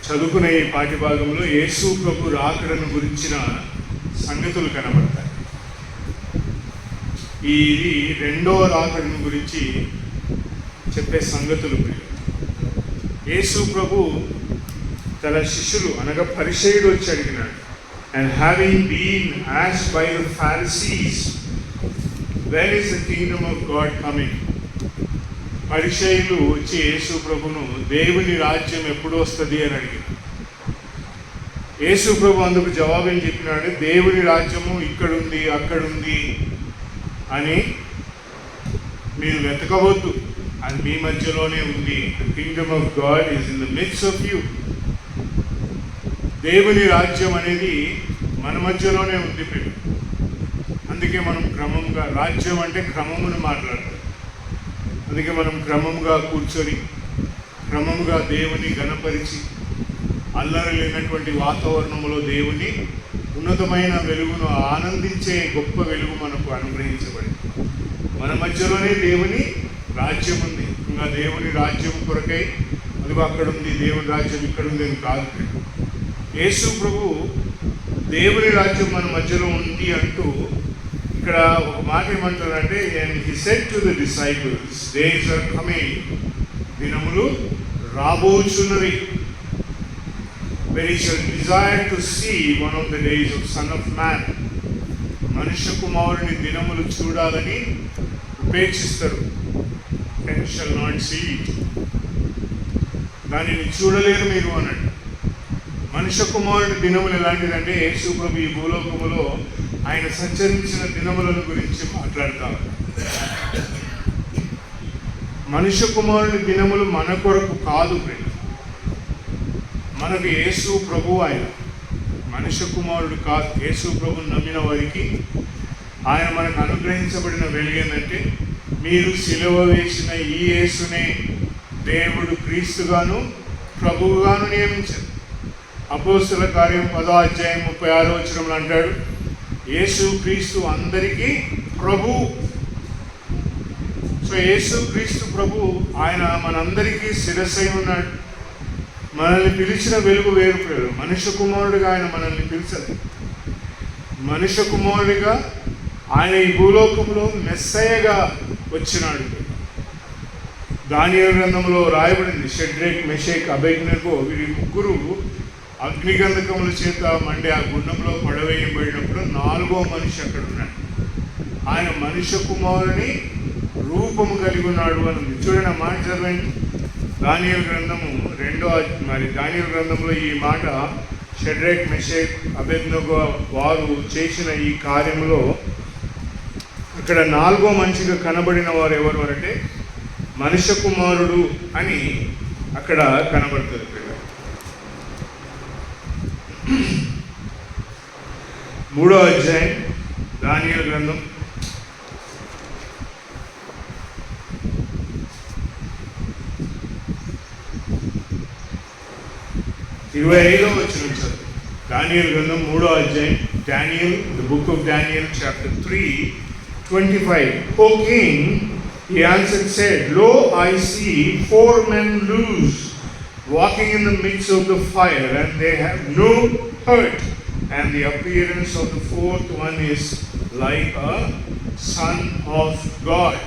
చదువుకునే ఈ పాఠ్యభాగంలో యేసు ప్రభు రాకడను గురించిన సంగతులు కనబడతాయి. ఇది రెండవ రాకడను గురించి చెప్పే సంగతులు. యేసు ప్రభు తన శిష్యులు అనగా పరిసయ్యుడు వచ్చి అడిగినాడు. And having been asked by the Pharisees, where is the kingdom of God coming? పరిసయ్యులు వచ్చి యేసు ప్రభును దేవుని రాజ్యం ఎప్పుడు వస్తుంది అని అడిగినారు. యేసు ప్రభు అందుకు జవాబు ఏం చెప్పినాడు? దేవుని రాజ్యము ఇక్కడుంది, అక్కడుంది అని మీరు వెతకవద్దు, అది మీ మధ్యలోనే ఉంది. Kingdom of God is in the midst of you. దేవుని రాజ్యం అనేది మన మధ్యలోనే ఉంది ప్రియులు. అందుకే మనం క్రమంగా, రాజ్యం అంటే క్రమమును మాట్లాడతాం. అందుకే మనం క్రమంగా కూర్చొని క్రమంగా దేవుని గణపరిచి అల్లరి లేనటువంటి వాతావరణంలో దేవుని ఉన్నతమైన వెలుగును ఆనందించే గొప్ప వెలుగు మనకు అనుగ్రహించబడింది. మన మధ్యలోనే దేవుని రాజ్యం ఉంది. ఇంకా దేవుని రాజ్యం కొరకై అదిగో అక్కడ ఉంది, దేవుని రాజ్యం ఇక్కడ ఉంది అని కాదు. యేసు ప్రభు దేవుని రాజ్యం మన మధ్యలో ఉంది అంటూ ఇక్కడ ఒక మాట ఏమంటారంటే, and he said to the disciples, days are coming, దినములు రాబోచున్నవి, when he shall desire to see one of the days of Son of Man. మనుష్య కుమారుని దినములు చూడాలని ఉపేక్షిస్తారు. and shall not see it. దానిని చూడలేరు మీరు అన్నాడు. మనుష్య కుమారుని దినములు ఎలాంటిదంటే, యేసు ప్రభు ఈ భూలోకములో ఆయన సంచరించిన దినములను గురించి మాట్లాడతారు. మనుష్య కుమారుని దినములు మన కొరకు కాదు, మనకు యేసు ప్రభు ఆయన. మనుష్య కుమారుడు కాదు, యేసు ప్రభుని నమ్మిన వారికి ఆయన మనకు అనుగ్రహించబడిన వెలుగు ఏంటంటే, మీరు సిలువ వేసిన ఈ యేసునే దేవుడు క్రీస్తుగాను ప్రభువుగాను నియమించారు. అపోస్తల కార్యం 10వ అధ్యాయం 36వ వచనంలో అంటాడు, యేసు క్రీస్తు అందరికీ ప్రభు. సో యేసు క్రీస్తు ప్రభు, ఆయన మనందరికీ శిరస్సై ఉన్నాడు. మనల్ని పిలిచిన వెలుగు వేరు. మనుష్య కుమారుడిగా ఆయన మనల్ని పిలిచదు. మనుష్య కుమారుడిగా ఆయన ఈ భూలోకంలో మెస్సయ్యగా వచ్చినాడు. దానియేలు గ్రంథంలో రాయబడింది, షడ్రేక్, మెషేక్, అబేద్నెగో వీరి ముగ్గురు అగ్నిగంధకముల చేత మండే ఆ గుండంలో పడవేయబడినప్పుడు 4వ మనిషి అక్కడ ఉన్నాడు. ఆయన మనుష్య కుమారుని రూపము కలిగి ఉన్నాడు అని ఉంది. చూడండి, మాట చదవండి. దానియేలు గ్రంథము దానియేలు గ్రంథంలో ఈ మాట, షడ్రేక్, మెషేక్, అబేద్నెగో వారు చేసిన ఈ కార్యంలో అక్కడ 4వ మనిషిగా కనబడిన వారు ఎవరు అంటే మనుష్య కుమారుడు అని అక్కడ కనబడుతుంది. 3వ అధ్యాయం దానియేలు గ్రంథం 25వ వచనం చదువు. దానియేలు గ్రంథం 3వ అధ్యాయం, Daniel, the book of Daniel, chapter 3:25. O king, he answered, said, Lo, I see 4 men loose, walking in the midst of the fire, and they have no hurt, and the appearance of the 4th one is like a son of God.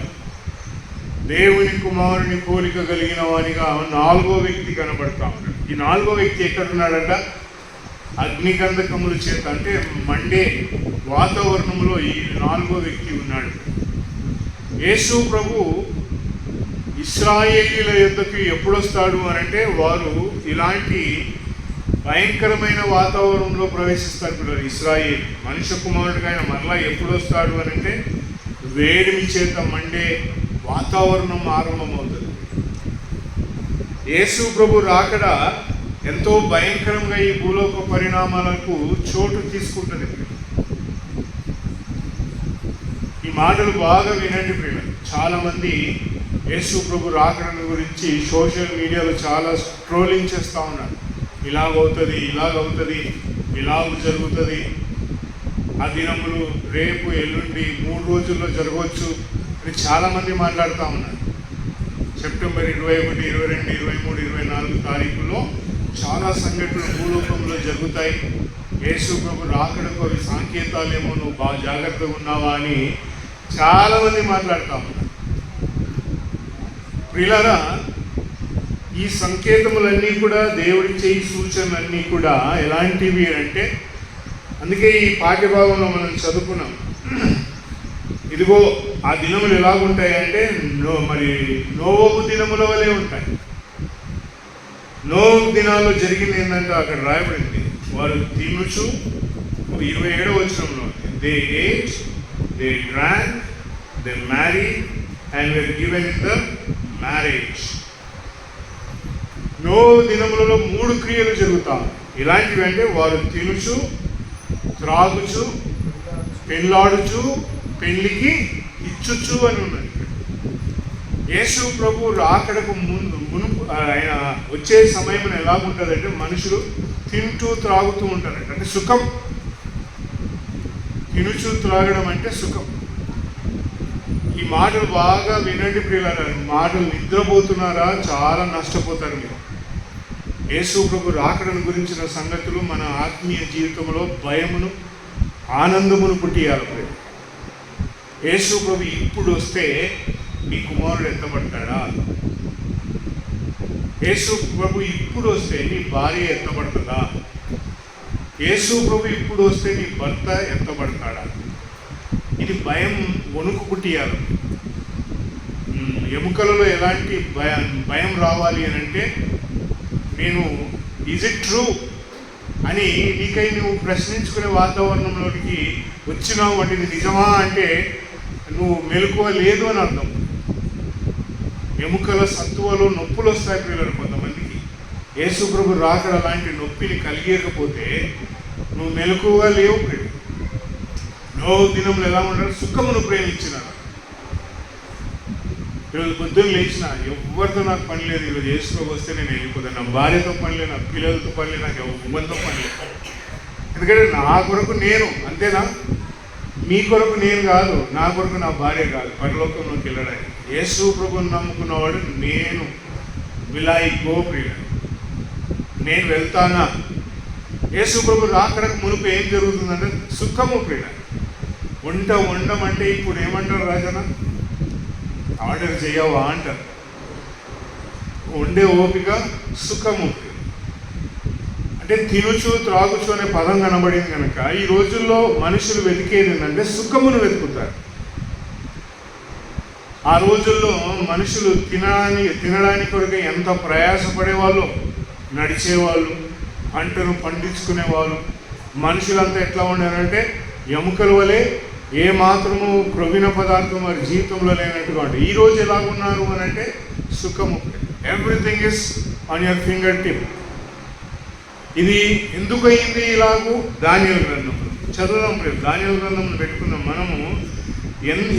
దేవుని కుమారుని పోలిక కలిగిన వానిగా 4వ వ్యక్తి కనబడతా ఉన్నాడు. ఈ 4వ వ్యక్తి ఎక్కడున్నాడంట? అగ్నిగంధకముల చేత అంటే మండే వాతావరణంలో ఈ 4వ వ్యక్తి ఉన్నాడు. యేసు ప్రభు ఇశ్రాయేలీల యొద్దకు ఎప్పుడొస్తాడు అనంటే, వారు ఇలాంటి భయంకరమైన వాతావరణంలో ప్రవేశిస్తారు పిల్లలు. ఇశ్రాయేల్ మనుష్య కుమారుడిగా ఆయన మరలా ఎప్పుడు వస్తాడు అనంటే, వేడిమి చేత మండే వాతావరణం ఆరంభమవుతుంది. యేసు ప్రభు రాకడ ఎంతో భయంకరంగా ఈ భూలోక పరిణామాలకు చోటు తీసుకుంటుంది. ఈ మాటలు బాగా వినండి ప్రియులు. చాలామంది యేసు ప్రభు రాకడను గురించి సోషల్ మీడియాలో చాలా ట్రోలింగ్ చేస్తూ ఉన్నారు. ఇలాగవుతుంది, ఇలాగవుతుంది, ఇలాగ జరుగుతుంది, ఆ దినములు రేపు ఎల్లుండి 3 రోజుల్లో జరగవచ్చు అని చాలామంది మాట్లాడుతూ ఉన్నారు. సెప్టెంబర్ 21, 22, 23, 24 తారీఖులో చాలా సంఘటనలు భూలోకంలో జరుగుతాయి. యేసు ప్రభు రాకడకు అవి సంకేతాలేమో, నువ్వు బాగా జాగ్రత్తగా ఉన్నావా అని చాలామంది మాట్లాడుతూ ఉన్నారు. ప్రియులారా, ఈ సంకేతములన్నీ కూడా దేవుడిచ్చే ఈ సూచనలన్నీ కూడా ఎలాంటివి అంటే, అందుకే ఈ పాఠ్యభాగంలో మనం చదువుకున్నాం. ఇదిగో ఆ దినములు ఎలాగుంటాయంటే మరి నోవహు దినముల వలె ఉంటాయి. నోవహు దినాల్లో జరిగింది ఏంటంటే అక్కడ రాయబడింది, వారు తినుచు 27వ వచనంలో they ate, they drank, they married and were given in the marriage. నోవహు దినములలో 3 క్రియలు జరుగుతాయి. ఇలాంటివి అంటే వారు తినుచు, త్రాగుచు, పెళ్ళాడుచు, పెళ్లికి ఇచ్చుచు అని ఉన్నది. యేసు ప్రభు రాకడకు మునుపు ఆయన వచ్చే సమయం ఎలాగుంటుందంటే మనుషులు తింటూ త్రాగుతూ ఉంటారంట. అంటే సుఖం. తినుచు త్రాగడం అంటే సుఖం. ఈ మాటలు బాగా వినండి ప్రియులారా. మాటలు నిద్రపోతున్నారా? చాలా నష్టపోతారు మీరు. యేసు ప్రభు రాకడను గురించిన సంగతులు మన ఆత్మీయ జీవితంలో భయమును, ఆనందమును పుట్టియాలి. యేసు ప్రభు ఇప్పుడు వస్తే నీ కుమారుడు ఎత్తబడతాడా? యేసు ప్రభు ఇప్పుడు వస్తే నీ భార్య ఎత్తబడుతుందా? యేసు ప్రభు ఇప్పుడు వస్తే నీ భర్త ఎత్తబడతాడా? ఇది భయం, వణుకు పుట్టియాలి. ఎముకలలో ఎలాంటి భయం రావాలి అని అంటే, నేను ఈజ్ ఇట్ ట్రూ అని నీకై నువ్వు ప్రశ్నించుకునే వాతావరణంలోనికి వచ్చినావు అంటే ఇది నిజమా అంటే నువ్వు మెలకువ లేదు అని అర్థం. ఎముకల సత్తువలో నొప్పులు వస్తాయి పిల్లలు కొంతమందికి. యేసు ప్రభు రాకడ లాంటి నొప్పిని కలిగేకపోతే నువ్వు మెలకువగా లేవు. నోవహు దినములు ఎలా ఉంటారు? సుఖమును ప్రేమించినారు. ఈరోజు పొద్దున్న లేచిన ఎవరితో నాకు పని లేదు, ఈరోజు యేసు ప్రభు వస్తే నేను వెళ్ళిపోతాను. నా భార్యతో పని లేదు, నా పిల్లలతో పని లేదు, నాకు ఎవరితో పని లేదు. ఎందుకంటే నా కొరకు నేను, అంతేనా? మీ కొరకు నేను కాదు, నా కొరకు నా భార్య కాదు, పరలోకంలోకి వెళ్ళడానికి. యేసు ప్రభుని నమ్ముకున్నవాడు నేను విల్ గో ప్రియ, నేను వెళ్తానా? యేసు ప్రభు రాకడకు మునుపు ఏం జరుగుతుందంటే సుఖము ప్రియ. వండమంటే ఇప్పుడు ఏమంటారు రాజన? ఆర్డర్ చేయవా అంటారు. వండే ఓపిక సుఖము. అంటే తినుచు త్రాగుచు అనే పదం కనబడింది కనుక ఈ రోజుల్లో మనుషులు వెతికేది ఏంటంటే సుఖమును వెతుకుతారు. ఆ రోజుల్లో మనుషులు తినడానికి కొరకు ఎంత ప్రయాసపడేవాళ్ళు, నడిచేవాళ్ళు, పంటను పండించుకునేవాళ్ళు. మనుషులంతా ఎట్లా ఉండారంటే ఎముకల వలె ఏ మాత్రము క్రొవ్విన పదార్థం వారి జీవితంలో లేనట్టుగా ఉంటాయి. ఈ రోజు ఎలాగున్నారు అని అంటే సుఖము. Everything is on your finger tip. ఇది ఎందుకు అయింది ఇలాగూ? దానియేలు గ్రంథంలో చదువుదాం. రేపు దానియేలు గ్రంథంలో పెట్టుకున్నాం. మనము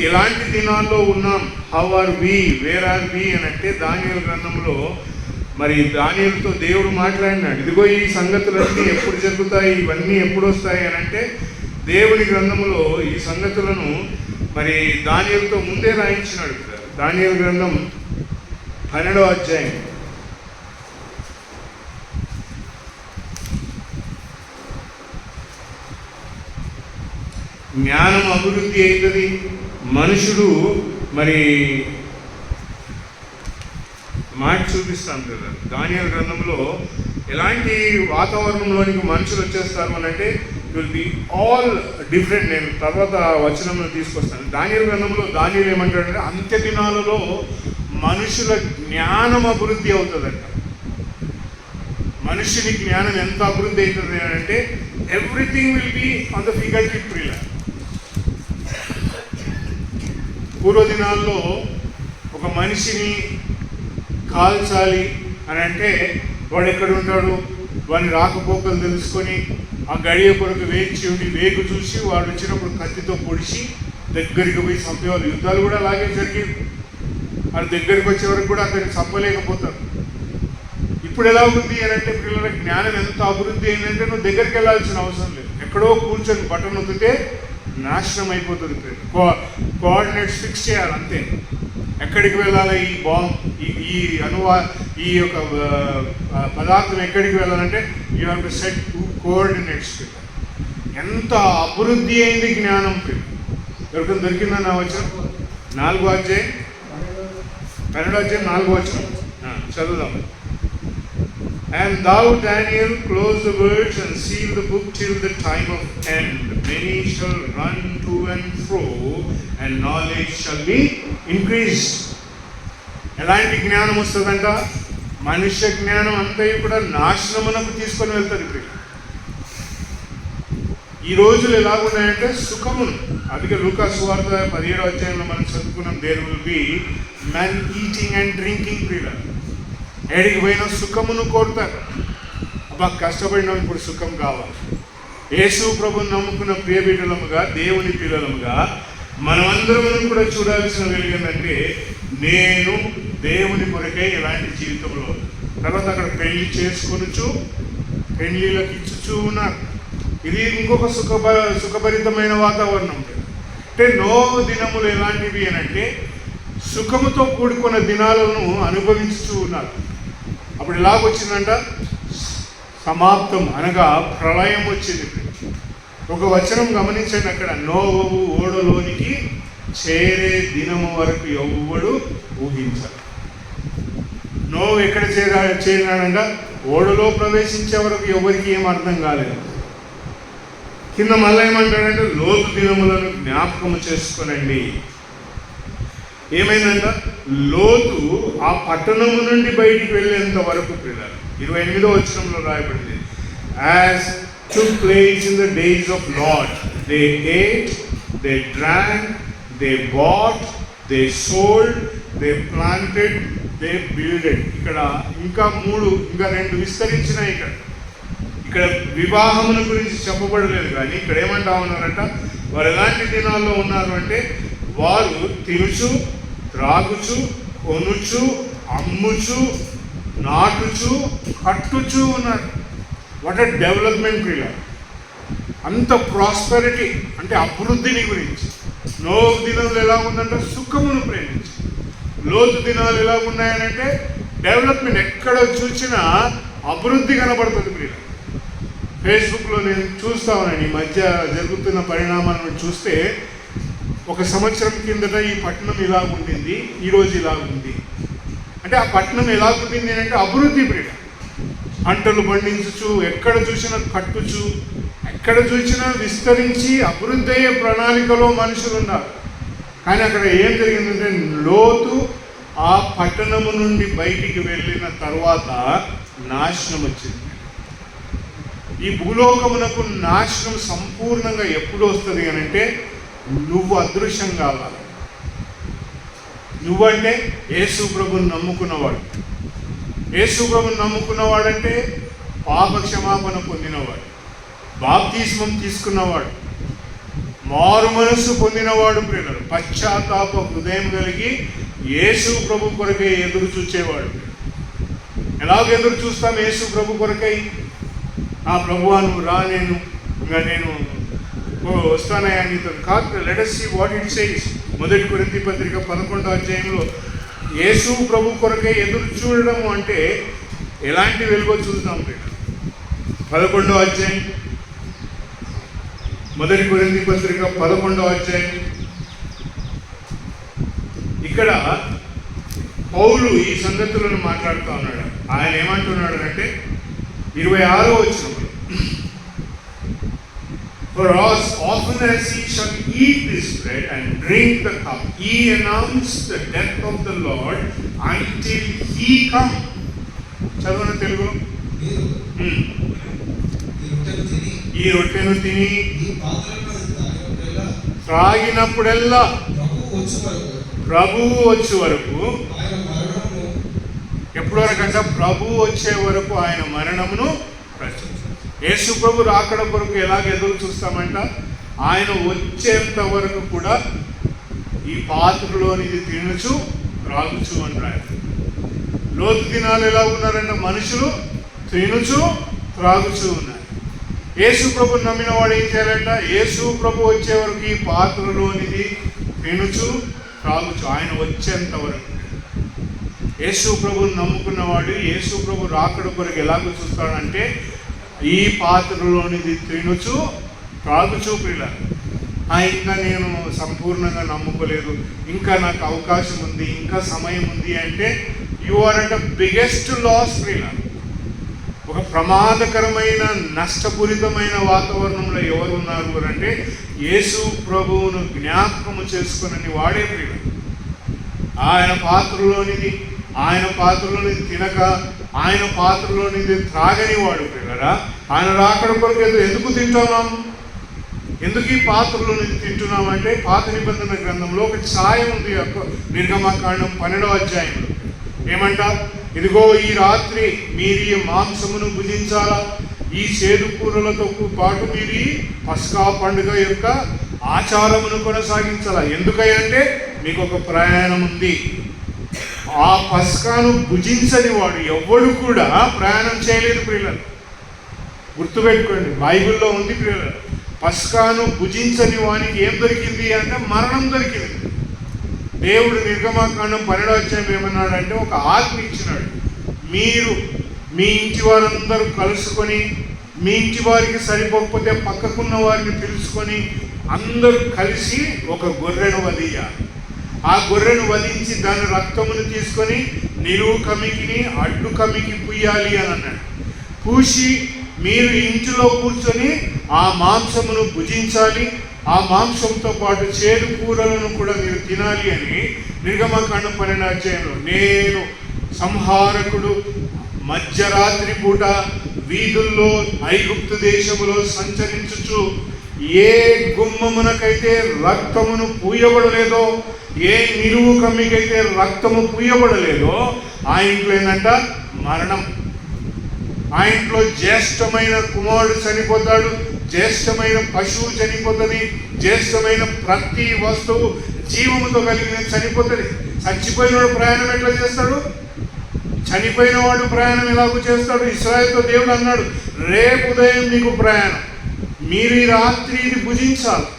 ఎలాంటి దినాల్లో ఉన్నాం, how are we, where are we అని అంటే దానియేలు గ్రంథంలో మరి దానియేలుతో దేవుడు మాట్లాడినాడు. ఇదిగో ఈ సంగతులన్నీ ఎప్పుడు జరుగుతాయి, ఇవన్నీ ఎప్పుడు వస్తాయి అని అంటే దేవుని గ్రంథంలో ఈ సంగతులను మరి దానియేలుతో ముందే రాయించినాడు. దానియేలు గ్రంథం 12వ అధ్యాయం. జ్ఞానం అభివృద్ధి అవుతుంది. మనుషుడు మరి మాట చూపిస్తాను కదా. దానియేలు గ్రంథంలో ఎలాంటి వాతావరణంలోనికి మనుషులు వచ్చేస్తారు అని అంటే విల్ బి ఆల్ డిఫరెంట్. నేను తర్వాత వచనంలో తీసుకొస్తాను. దానియేలు గ్రంథంలో దానియేలు ఏమంటాడంటే అంత్య దినాలలో మనుషుల జ్ఞానం అభివృద్ధి అవుతుందంట. మనుషుని జ్ఞానం ఎంత అభివృద్ధి అవుతుంది అని అంటే everything will be on the finger tip. పూర్వదినాల్లో ఒక మనిషిని కాల్చాలి అని అంటే వాడు ఎక్కడ ఉంటాడు, వాడిని రాకపోకలు తెలుసుకొని ఆ గడియ కొరకు వేచి ఉండి వేగు చూసి వాడు వచ్చినప్పుడు కత్తితో పొడిచి దగ్గరికి పోయి చంపేవాళ్ళు. యుద్ధాలు కూడా అలాగే జరిగేవి. వాడు దగ్గరికి వచ్చే వరకు కూడా అతన్ని చంపలేకపోతారు. ఇప్పుడు ఎలా ఉంది అని అంటే పిల్లల జ్ఞానం ఎంత అభివృద్ధి అయిందంటే నువ్వు దగ్గరికి వెళ్ళాల్సిన అవసరం లేదు. ఎక్కడో కూర్చొని బటన్ నొక్కితే నాశనం అయిపోతుంది. కోఆర్డినేట్స్ ఫిక్స్ చేయాలి అంతే. ఎక్కడికి వెళ్ళాలి, ఈ బాంబ్, ఈ ఈ యొక్క పదార్థం ఎక్కడికి వెళ్ళాలంటే you have to set 2 coordinates. ఎంత అభివృద్ధి అయింది జ్ఞానం. దొరికిందా నా వచనం? 4వ అధ్యాయం 12వ అధ్యాయం 4వ వచనం చదువుదాం. And thou, Daniel, close the words and seal the book till the time of end. Many shall run to and fro, and knowledge shall be increased. ఎలాంటి జ్ఞానం వస్తుందంట? మనుష్య జ్ఞానం అంతయు కూడా నాశనమునకు తీసుకొని వెళ్తుంది. ఈ రోజులు ఎలాగున్నాయంటే సుఖమును, అందుకే లూకా సువార్త 17వ అధ్యాయంలో మనం చదువుకున్నాం, there will be men eating and drinking ప్రియులారా. ఏడికి పోయినా సుఖమును కోరుతారు. అబ్బా కష్టపడినా ఇప్పుడు సుఖం కావాలి. యేసు ప్రభుని నమ్ముకున్న ప్రియ బిడ్డలముగా, దేవుని పిల్లలముగా మనమందరం కూడా చూడాల్సిన వెలుగేంటంటే నేను దేవుని కొరకే ఇలాంటి జీవితంలో. తర్వాత అక్కడ పెళ్లి చేసుకొనుచు పెళ్లిళ్ళకి ఇచ్చుచూ ఉన్నారు. ఇది ఇంకొక సుఖభరితమైన వాతావరణం. అంటే నోవు దినములు ఎలాంటివి అనంటే సుఖముతో కూడుకున్న దినాలను అనుభవించుతూ ఉన్నారు. అప్పుడు ఎలాగొచ్చిందంట? సమాప్తం అనగా ప్రళయం వచ్చింది. ఒక వచనం గమనించండి, అక్కడ నోవహు ఓడలోనికి చేరే దినము వరకు ఎవ్వడు ఊహించారు. నోవు ఎక్కడ చేరినాడంట? ఓడలో ప్రవేశించే వరకు ఎవరికి ఏం అర్థం కాలేదు. కింద మళ్ళీ ఏమంటాడంటే లోతు దినములను జ్ఞాపకము చేసుకోనండి. ఏమైందంట? లోతు ఆ పట్టణము నుండి బయటికి వెళ్ళేంత వరకు పిల్లలు 28వ వచనంలో రాయబడింది. As took place in the days of Lot, they ate, they drank, they bought, they sold, they planted, they builded. ఇక్కడ ఇంకా 2 విస్తరించినాయి. ఇక్కడ వివాహముల గురించి చెప్పబడలేదు, కానీ ఇక్కడ ఏమంటా ఉన్నారంట, వారు ఎలాంటి దినాల్లో ఉన్నారు అంటే వారు తినుచు, త్రాగుచు, కొనుచు, అమ్ముచు, నాటుచు, కట్టుచు ఉన్నారు. వాట్ ఎ డెవలప్మెంట్ ప్రియులారా. అంత ప్రాస్పెరిటీ అంటే అభివృద్ధిని గురించి. నోవు దినాలు ఎలా ఉందంటే సుఖమును ప్రేమించి. లోతు దినాలు ఎలా ఉన్నాయనంటే డెవలప్మెంట్. ఎక్కడ చూసినా అభివృద్ధి కనబడుతుంది ప్రియులారా. ఫేస్బుక్లో నేను చూస్తా ఉన్నాను, ఈ మధ్య జరుగుతున్న పరిణామాలను చూస్తే 1 సంవత్సరం కిందట ఈ పట్టణం ఇలా ఉండింది, ఈరోజు ఇలా ఉంది. అంటే ఆ పట్టణం ఎలా ఉంటుంది అంటే అభివృద్ధి ప్రియులారా. పంటలు పండించు, ఎక్కడ చూసినా కట్టుచు, ఎక్కడ చూసినా విస్తరించి అభివృద్ధి అయ్యే ప్రణాళికలో మనుషులు ఉన్నారు. కానీ అక్కడ ఏం జరిగిందంటే లోతు ఆ పట్టణము నుండి బయటికి వెళ్ళిన తర్వాత నాశనం వచ్చింది. ఈ భూలోకమునకు నాశనం సంపూర్ణంగా ఎప్పుడు వస్తుంది అని అంటే నువ్వు అదృశ్యం కావాలి. నువ్వంటే యేసు ప్రభుని నమ్ముకున్నవాడు. యేసు ప్రభుని నమ్ముకున్నవాడంటే పాప క్షమాపణ పొందినవాడు, బాప్తిస్మం తీసుకున్నవాడు, మారు మనస్సు పొందినవాడు ప్రియులారా. పశ్చాత్తాప హృదయం కలిగి యేసు ప్రభు కొరకై ఎదురు చూచేవాడు. ఎలాగ ఎదురు చూస్తాం యేసు ప్రభు కొరకై? ఆ ప్రభువా నువ్వు రా, నేను వస్తానయా నీతో కాదు. Let us see what it says. 1 కొరింథీ పత్రిక 11వ అధ్యాయంలో యేసు ప్రభు కొరకై ఎదురు చూడడం అంటే ఎలాంటి వెలుగో చూద్దాం. 11వ అధ్యాయం 1 కొరింథీ పత్రిక 11వ అధ్యాయం. ఇక్కడ పౌలు ఈ సంగతులను మాట్లాడుతూ ఉన్నాడు. ఆయన ఏమంటున్నాడు అంటే 26వ వచనంలో, For as often as ye shall eat this bread and drink the cup, ye announce the death of the Lord until he come. చదవన తెలుగులో. ఈ రొట్టెను తిని త్రాగినప్పుడల్లా ప్రభువు వచ్చే వరకు, ఎప్పటి వరకంట? ప్రభువు వచ్చే వరకు ఆయన మరణమును ప్రచురించారు. యేసు ప్రభు రాకడ కొరకు ఎలాగ ఎదురు చూస్తామంట? ఆయన వచ్చేంత వరకు కూడా ఈ పాత్రలోనిది తినుచు త్రాగుచు అని రాయాలి. లోతు దినాలు ఎలా ఉన్నారంటే మనుషులు తినుచు త్రాగుచు ఉన్నారు. యేసు ప్రభుని నమ్మిన వాడు ఏం చేయాలంట? యేసు ప్రభు వచ్చే వరకు ఈ పాత్రలోనిది తినుచు త్రాగుచు, ఆయన వచ్చేంత వరకు. యేసు ప్రభుని నమ్ముకున్నవాడు యేసు ప్రభు రాకడ కొరకు ఎలాగో చూస్తాడంటే ఈ పాత్రలోనిది తినుచు త్రాగుచూ ప్రియుల. ఇంకా నేను సంపూర్ణంగా నమ్ముకోలేదు, ఇంకా నాకు అవకాశం ఉంది, ఇంకా సమయం ఉంది అంటే you are at the biggest loss ప్రియుల. ఒక ప్రమాదకరమైన నష్టపూరితమైన వాతావరణంలో ఎవరు ఉన్నారు అంటే యేసు ప్రభువును జ్ఞాపకము చేసుకునని వాడే ప్రియుల. ఆయన పాత్రలోనిది తినక ఆయన పాత్రలోనిది త్రాగని వాడు ప్రియులరా. ఆయన రాకడ కొరకు ఎందుకు తింటున్నాం, ఎందుకు ఈ పాత్రలోనిది తింటున్నామంటే పాత నిబంధన గ్రంథంలో ఒక ఛాయ ఉంది. నిర్గమకాండం 12వ అధ్యాయంలో ఏమంటా, ఇదిగో ఈ రాత్రి మీరు ఈ మాంసమును భుజించాలా, ఈ చేదు కూరలతో పాటు మీరు ఈ పస్కా పండుగ యొక్క ఆచారమును కొనసాగించాలా. ఎందుకంటే మీకు ఒక ప్రయాణం ఉంది. ఆ పస్కాను భుజించని వాడు ఎవ్వడు కూడా ప్రయాణం చేయలేదు ప్రియులను. గుర్తుపెట్టుకోండి, బైబిల్లో ఉంది ప్రియులను. పస్కాను భుజించని వానికి ఏం దొరికింది అంటే మరణం దొరికింది. దేవుడు నిర్గమకాండం 12వ అధ్యాయం ఏమన్నాడంటే ఒక ఆజ్ఞ ఇచ్చినాడు. మీరు మీ ఇంటి వారందరూ కలుసుకొని, మీ ఇంటి వారికి సరిపోకపోతే పక్కకున్న వారిని పిలుచుకొని అందరూ కలిసి ఒక గొర్రెను వదియాలి. ఆ గొర్రెను వధించి దాని రక్తమును తీసుకొని నిలువు కమికిని అడ్డు కమికి పూయాలి అని అన్నాడు. పూసి మీరు ఇంటిలో కూర్చొని ఆ మాంసమును భుజించాలి, ఆ మాంసంతో పాటు చేదు కూరలను కూడా మీరు తినాలి అని నిర్గమకాండం 12వ అధ్యాయంలో. నేను సంహారకుడు మధ్యరాత్రి పూట వీధుల్లో ఐగుప్తు దేశములో సంచరించుచు ఏ గుమ్మమునకైతే రక్తమును పూయబడలేదో, ఏ నిలువు కమ్మికైతే రక్తము పూయబడలేదో ఆ ఇంట్లో ఏంటంట మరణం. ఆ ఇంట్లో జ్యేష్ఠమైన కుమారుడు చనిపోతాడు, జ్యేష్ఠమైన పశువు చనిపోతుంది, జ్యేష్ఠమైన ప్రతి వస్తువు జీవముతో కలిగిన చనిపోతుంది. చచ్చిపోయినవాడు ప్రయాణం ఎట్లా చేస్తాడు? చనిపోయిన వాడు ప్రయాణం ఎలాగో చేస్తాడు? ఇశ్రాయేలుతో దేవుడు అన్నాడు, రేపు ఉదయం నీకు ప్రయాణం, మీరు ఈ రాత్రి ఇది భుజించాలి.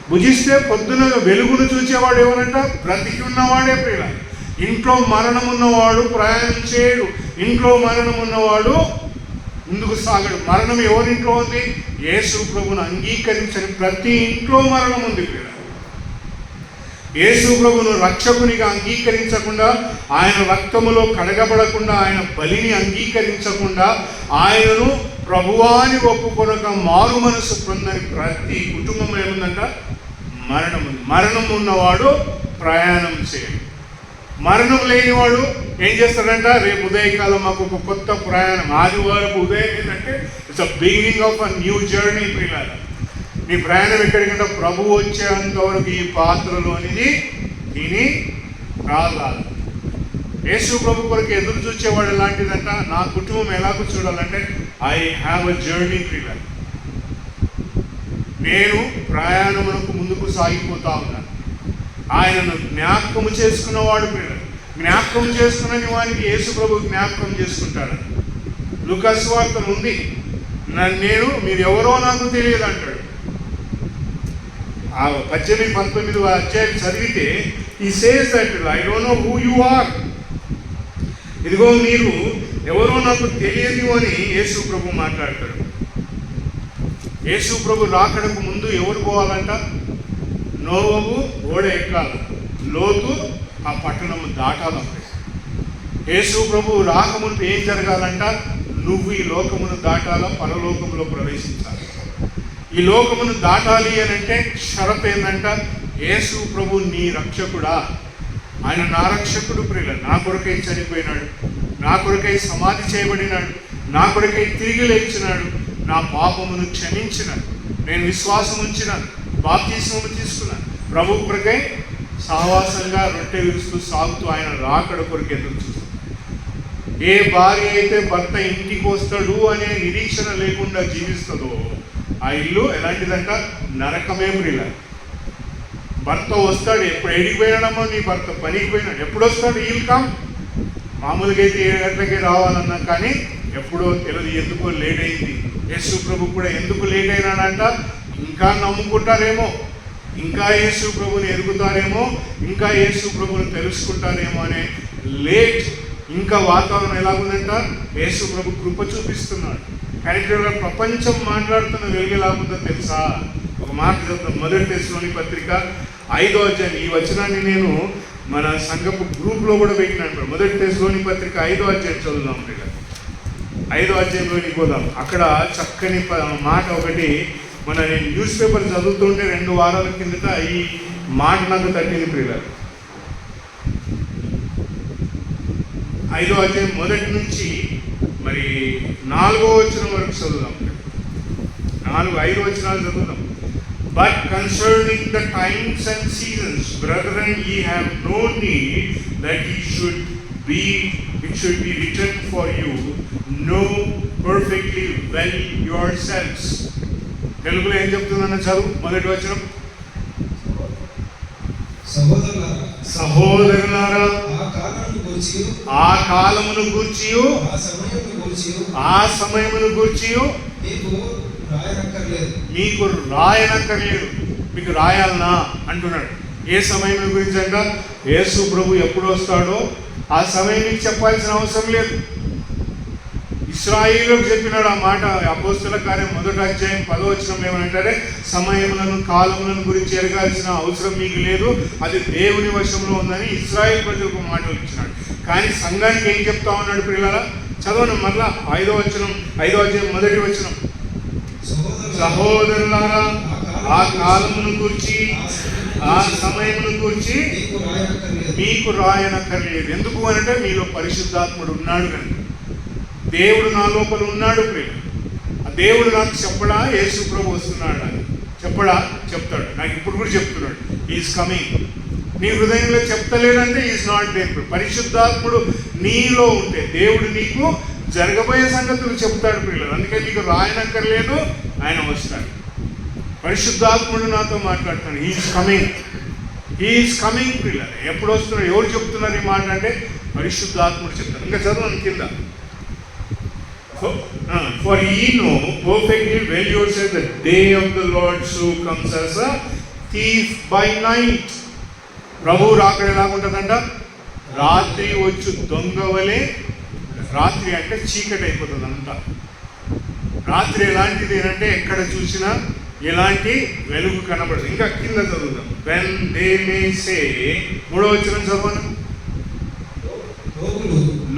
భుజిస్తే పొద్దున వెలుగును చూచేవాడు ఎవరంట? బ్రతికి ఉన్నవాడే ప్రియుల. ఇంట్లో మరణం ఉన్నవాడు ప్రయాణం చేయడు, ఇంట్లో మరణం ఉన్నవాడు ముందుకు సాగడు. మరణం ఎవరింట్లో ఉంది? యేసు ప్రభువును అంగీకరించని ప్రతి ఇంట్లో మరణం ఉంది ప్రియుల. యేసు ప్రభువును రక్షకునిగా అంగీకరించకుండా, ఆయన రక్తములో కడగబడకుండా, ఆయన బలిని అంగీకరించకుండా, ఆయనను ప్రభువాని ఒప్పుకొనక మారు మనసు పొందని ప్రతి కుటుంబం ఏముందంట? మరణం ఉంది. మరణం ఉన్నవాడు ప్రయాణం చేయడు. మరణం లేనివాడు ఏం చేస్తాడంట? రేపు ఉదయకాలం మాకు ఒక కొత్త ప్రయాణం. ఆదివారం ఉదయం ఏంటంటే it's a beginning of a new journey ప్రియులార. నీ ప్రయాణం ఎక్కడికంటే ప్రభు వచ్చేంత వరకు ఈ పాత్రలోనిది తిని రాగాలి. యేసు ప్రభు కొరకు ఎదురు చూసేవాడు ఎలాంటిదంట? నా కుటుంబం ఎలాగో చూడాలంటే ఐ హ్యావ్ అ జర్నీ ప్రియులార. నేను ప్రయాణమునకు ముందుకు సాగిపోతా ఉన్నాను. ఆయనను జ్ఞాపకము చేసుకున్నవాడు ప్రియులార. జ్ఞాపకం చేసుకున్నని వారికి యేసు ప్రభు జ్ఞాపకం చేసుకుంటాడు. లూకా సువార్తలో ఉంది, నేను మీరు ఎవరో నాకు తెలియదు అంటాడు. ఆ 18-19 అధ్యాయం చదివితే ఈ says that I don't know who you are. ఇదిగో మీరు ఎవరో నాకు తెలియదు అని యేసు ప్రభు మాట్లాడతాడు. యేసు ప్రభు రాకడకు ముందు ఎవరు పోవాలంట? నోవహు ఓడ ఎక్కాలి, లోతు ఆ పట్టణం దాటాలంటే. యేసు ప్రభు రాకముందు ఏం జరగాలంట? నువ్వు ఈ లోకమును దాటాలా, పరలోకములో ప్రవేశించాలి. ఈ లోకమును దాటాలి అని అంటే షరత్ ఏంటంట? యేసు ప్రభు నీ రక్షకుడా, ఆయన నా రక్షకుడు ప్రియుల. నా కొరకై చనిపోయినాడు, నా కొరకై సమాధి చేయబడినాడు, నా కొరకై తిరిగి లేచినాడు, నా పాపమును క్షమించినాడు, నేను విశ్వాసం ఉంచినాను, బాప్తిస్మము తీసుకున్నాను. ప్రభు కొరకై సహవాసంగా రొట్టె విరుస్తూ సాగుతూ ఆయన రాకడ కొరకు ఎదురు చూస్తాడు. ఏ భార్య అయితే భర్త ఇంటికి వస్తాడు అనే నిరీక్షణ లేకుండా జీవిస్తుందో ఆ ఇల్లు ఎలాంటిదంట? నరకమే ప్రియుల. భర్త వస్తాడు, ఎప్పుడు ఎడికి పోయినాడమ్మో నీ భర్త? పనికి పోయినాడు. ఎప్పుడు వస్తాడు? ఈల్కాం మామూలుగా అయితే 7 గంటలకే రావాలన్నా కానీ ఎప్పుడో తెలియదు, ఎందుకో లేట్ అయింది. యేసు ప్రభు కూడా ఎందుకు లేట్ అయినాడంట? ఇంకా నమ్ముకుంటారేమో, ఇంకా యేసు ప్రభుని ఎరుగుతారేమో, ఇంకా యేసు ప్రభుని తెలుసుకుంటారేమో అనే లేట్, ఇంకా వాతావరణం ఎలాగుందంట, యేసు ప్రభు కృప చూపిస్తున్నాడు. కానీ ఇక్కడ ప్రపంచం మాట్లాడుతున్న వెలుగు ఎలాగుందో తెలుసా? ఒక మాట చెప్తాను. మొదటి తెస్సలోని పత్రిక 5వ అధ్యాయం. ఈ వచనాన్ని నేను మన సంఘపు గ్రూప్లో కూడా పెట్టినాను. మొదటి తెస్సలోని పత్రిక 5వ అధ్యాయం చదువుదాం. 5వ అధ్యాయంలోకి పోదాం. అక్కడ చక్కని మాట ఒకటి, నేను న్యూస్ పేపర్ చదువుతుంటే 2 వారాల కిందట ఈ మాట నాకు తట్టింది ప్రియులారా. 5వ అధ్యాయం మొదటి నుంచి మరి 4వ వచనం వరకు చదువుదాం. 5 వచనాలు చదువుదాం. But concerning the times and seasons, brethren, ye have no need that it should be written for you. Know perfectly well yourselves. తెలుగులో ఏం చెప్తుందన్న చదువు. మొదటి వచనం, సహోదరులారా ఆ కాలమును గూర్చియు ఆ సమయమును గూర్చియు మీకు రాయనక్కర్లేదు. మీకు రాయాలనా అంటున్నాడు. ఏ సమయం గురించి అంట? యేసు ప్రభు ఎప్పుడు వస్తాడో ఆ సమయం మీకు చెప్పాల్సిన అవసరం లేదు. ఇశ్రాయేలుకు చెప్పినాడు ఆ మాట. అపోస్తల కార్యం 1వ అధ్యాయం 10వ వచనం ఏమంటారే, సమయములను కాలములను గురించి ఎరగాల్సిన అవసరం మీకు లేదు, అది దేవుని వశంలో ఉందని ఇశ్రాయేలు ప్రజలకు మాటలు ఇచ్చినాడు. కానీ సంఘానికి ఏం చెప్తా ఉన్నాడు ప్రియులారా? చదవను మరలా 5వ అధ్యాయం 1వ వచనం. సహోదరులారా ఆ కాలమును గూర్చి ఆ సమయమును గూర్చి మీకు రాయనక్కర్లేదు. ఎందుకు అనంటే మీలో పరిశుద్ధాత్ముడు ఉన్నాడు కనుక. దేవుడు నా లోపల ఉన్నాడు ప్రియ. ఆ దేవుడు నాకు చెప్పడా యేసు ప్రభు వస్తున్నాడు అని చెప్పడా? చెప్తాడు. నాకు ఇప్పుడు కూడా చెప్తున్నాడు, ఈజ్ కమింగ్. నీ హృదయంలో చెప్తలేడంటే ఈజ్ నాట్ దేర్. పరిశుద్ధాత్ముడు నీలో ఉంటే దేవుడు నీకు జరగబోయే సంగతులు చెప్తాడు పిల్లలు. అందుకే నీకు రాయనక్కర్లేదు, ఆయన వస్తాడు. పరిశుద్ధాత్ముడు నాతో మాట్లాడుతాడు. హీఈస్ కమింగ్ పిల్లలు. ఎప్పుడు వస్తున్నాడు? ఎవరు చెప్తున్నారు ఈ మాట అంటే పరిశుద్ధాత్ముడు చెప్తాడు. ఇంకా చదవండి కింద. For ye know perfectly well yourselves the day of the Lord so comes as a thief by night. ప్రభు రాకడ ఎలాగుంటుందంట? రాత్రి వచ్చు దొంగ వలె. రాత్రి అంటే చీకటి అయిపోతుంది అంతా. రాత్రి ఎలాంటిది అంటే ఎక్కడ చూసినా ఎలాంటి వెలుగు కనబడదు. ఇంకా కింద చదువుదాం. When they may say, 3వ వచనం చదవండి.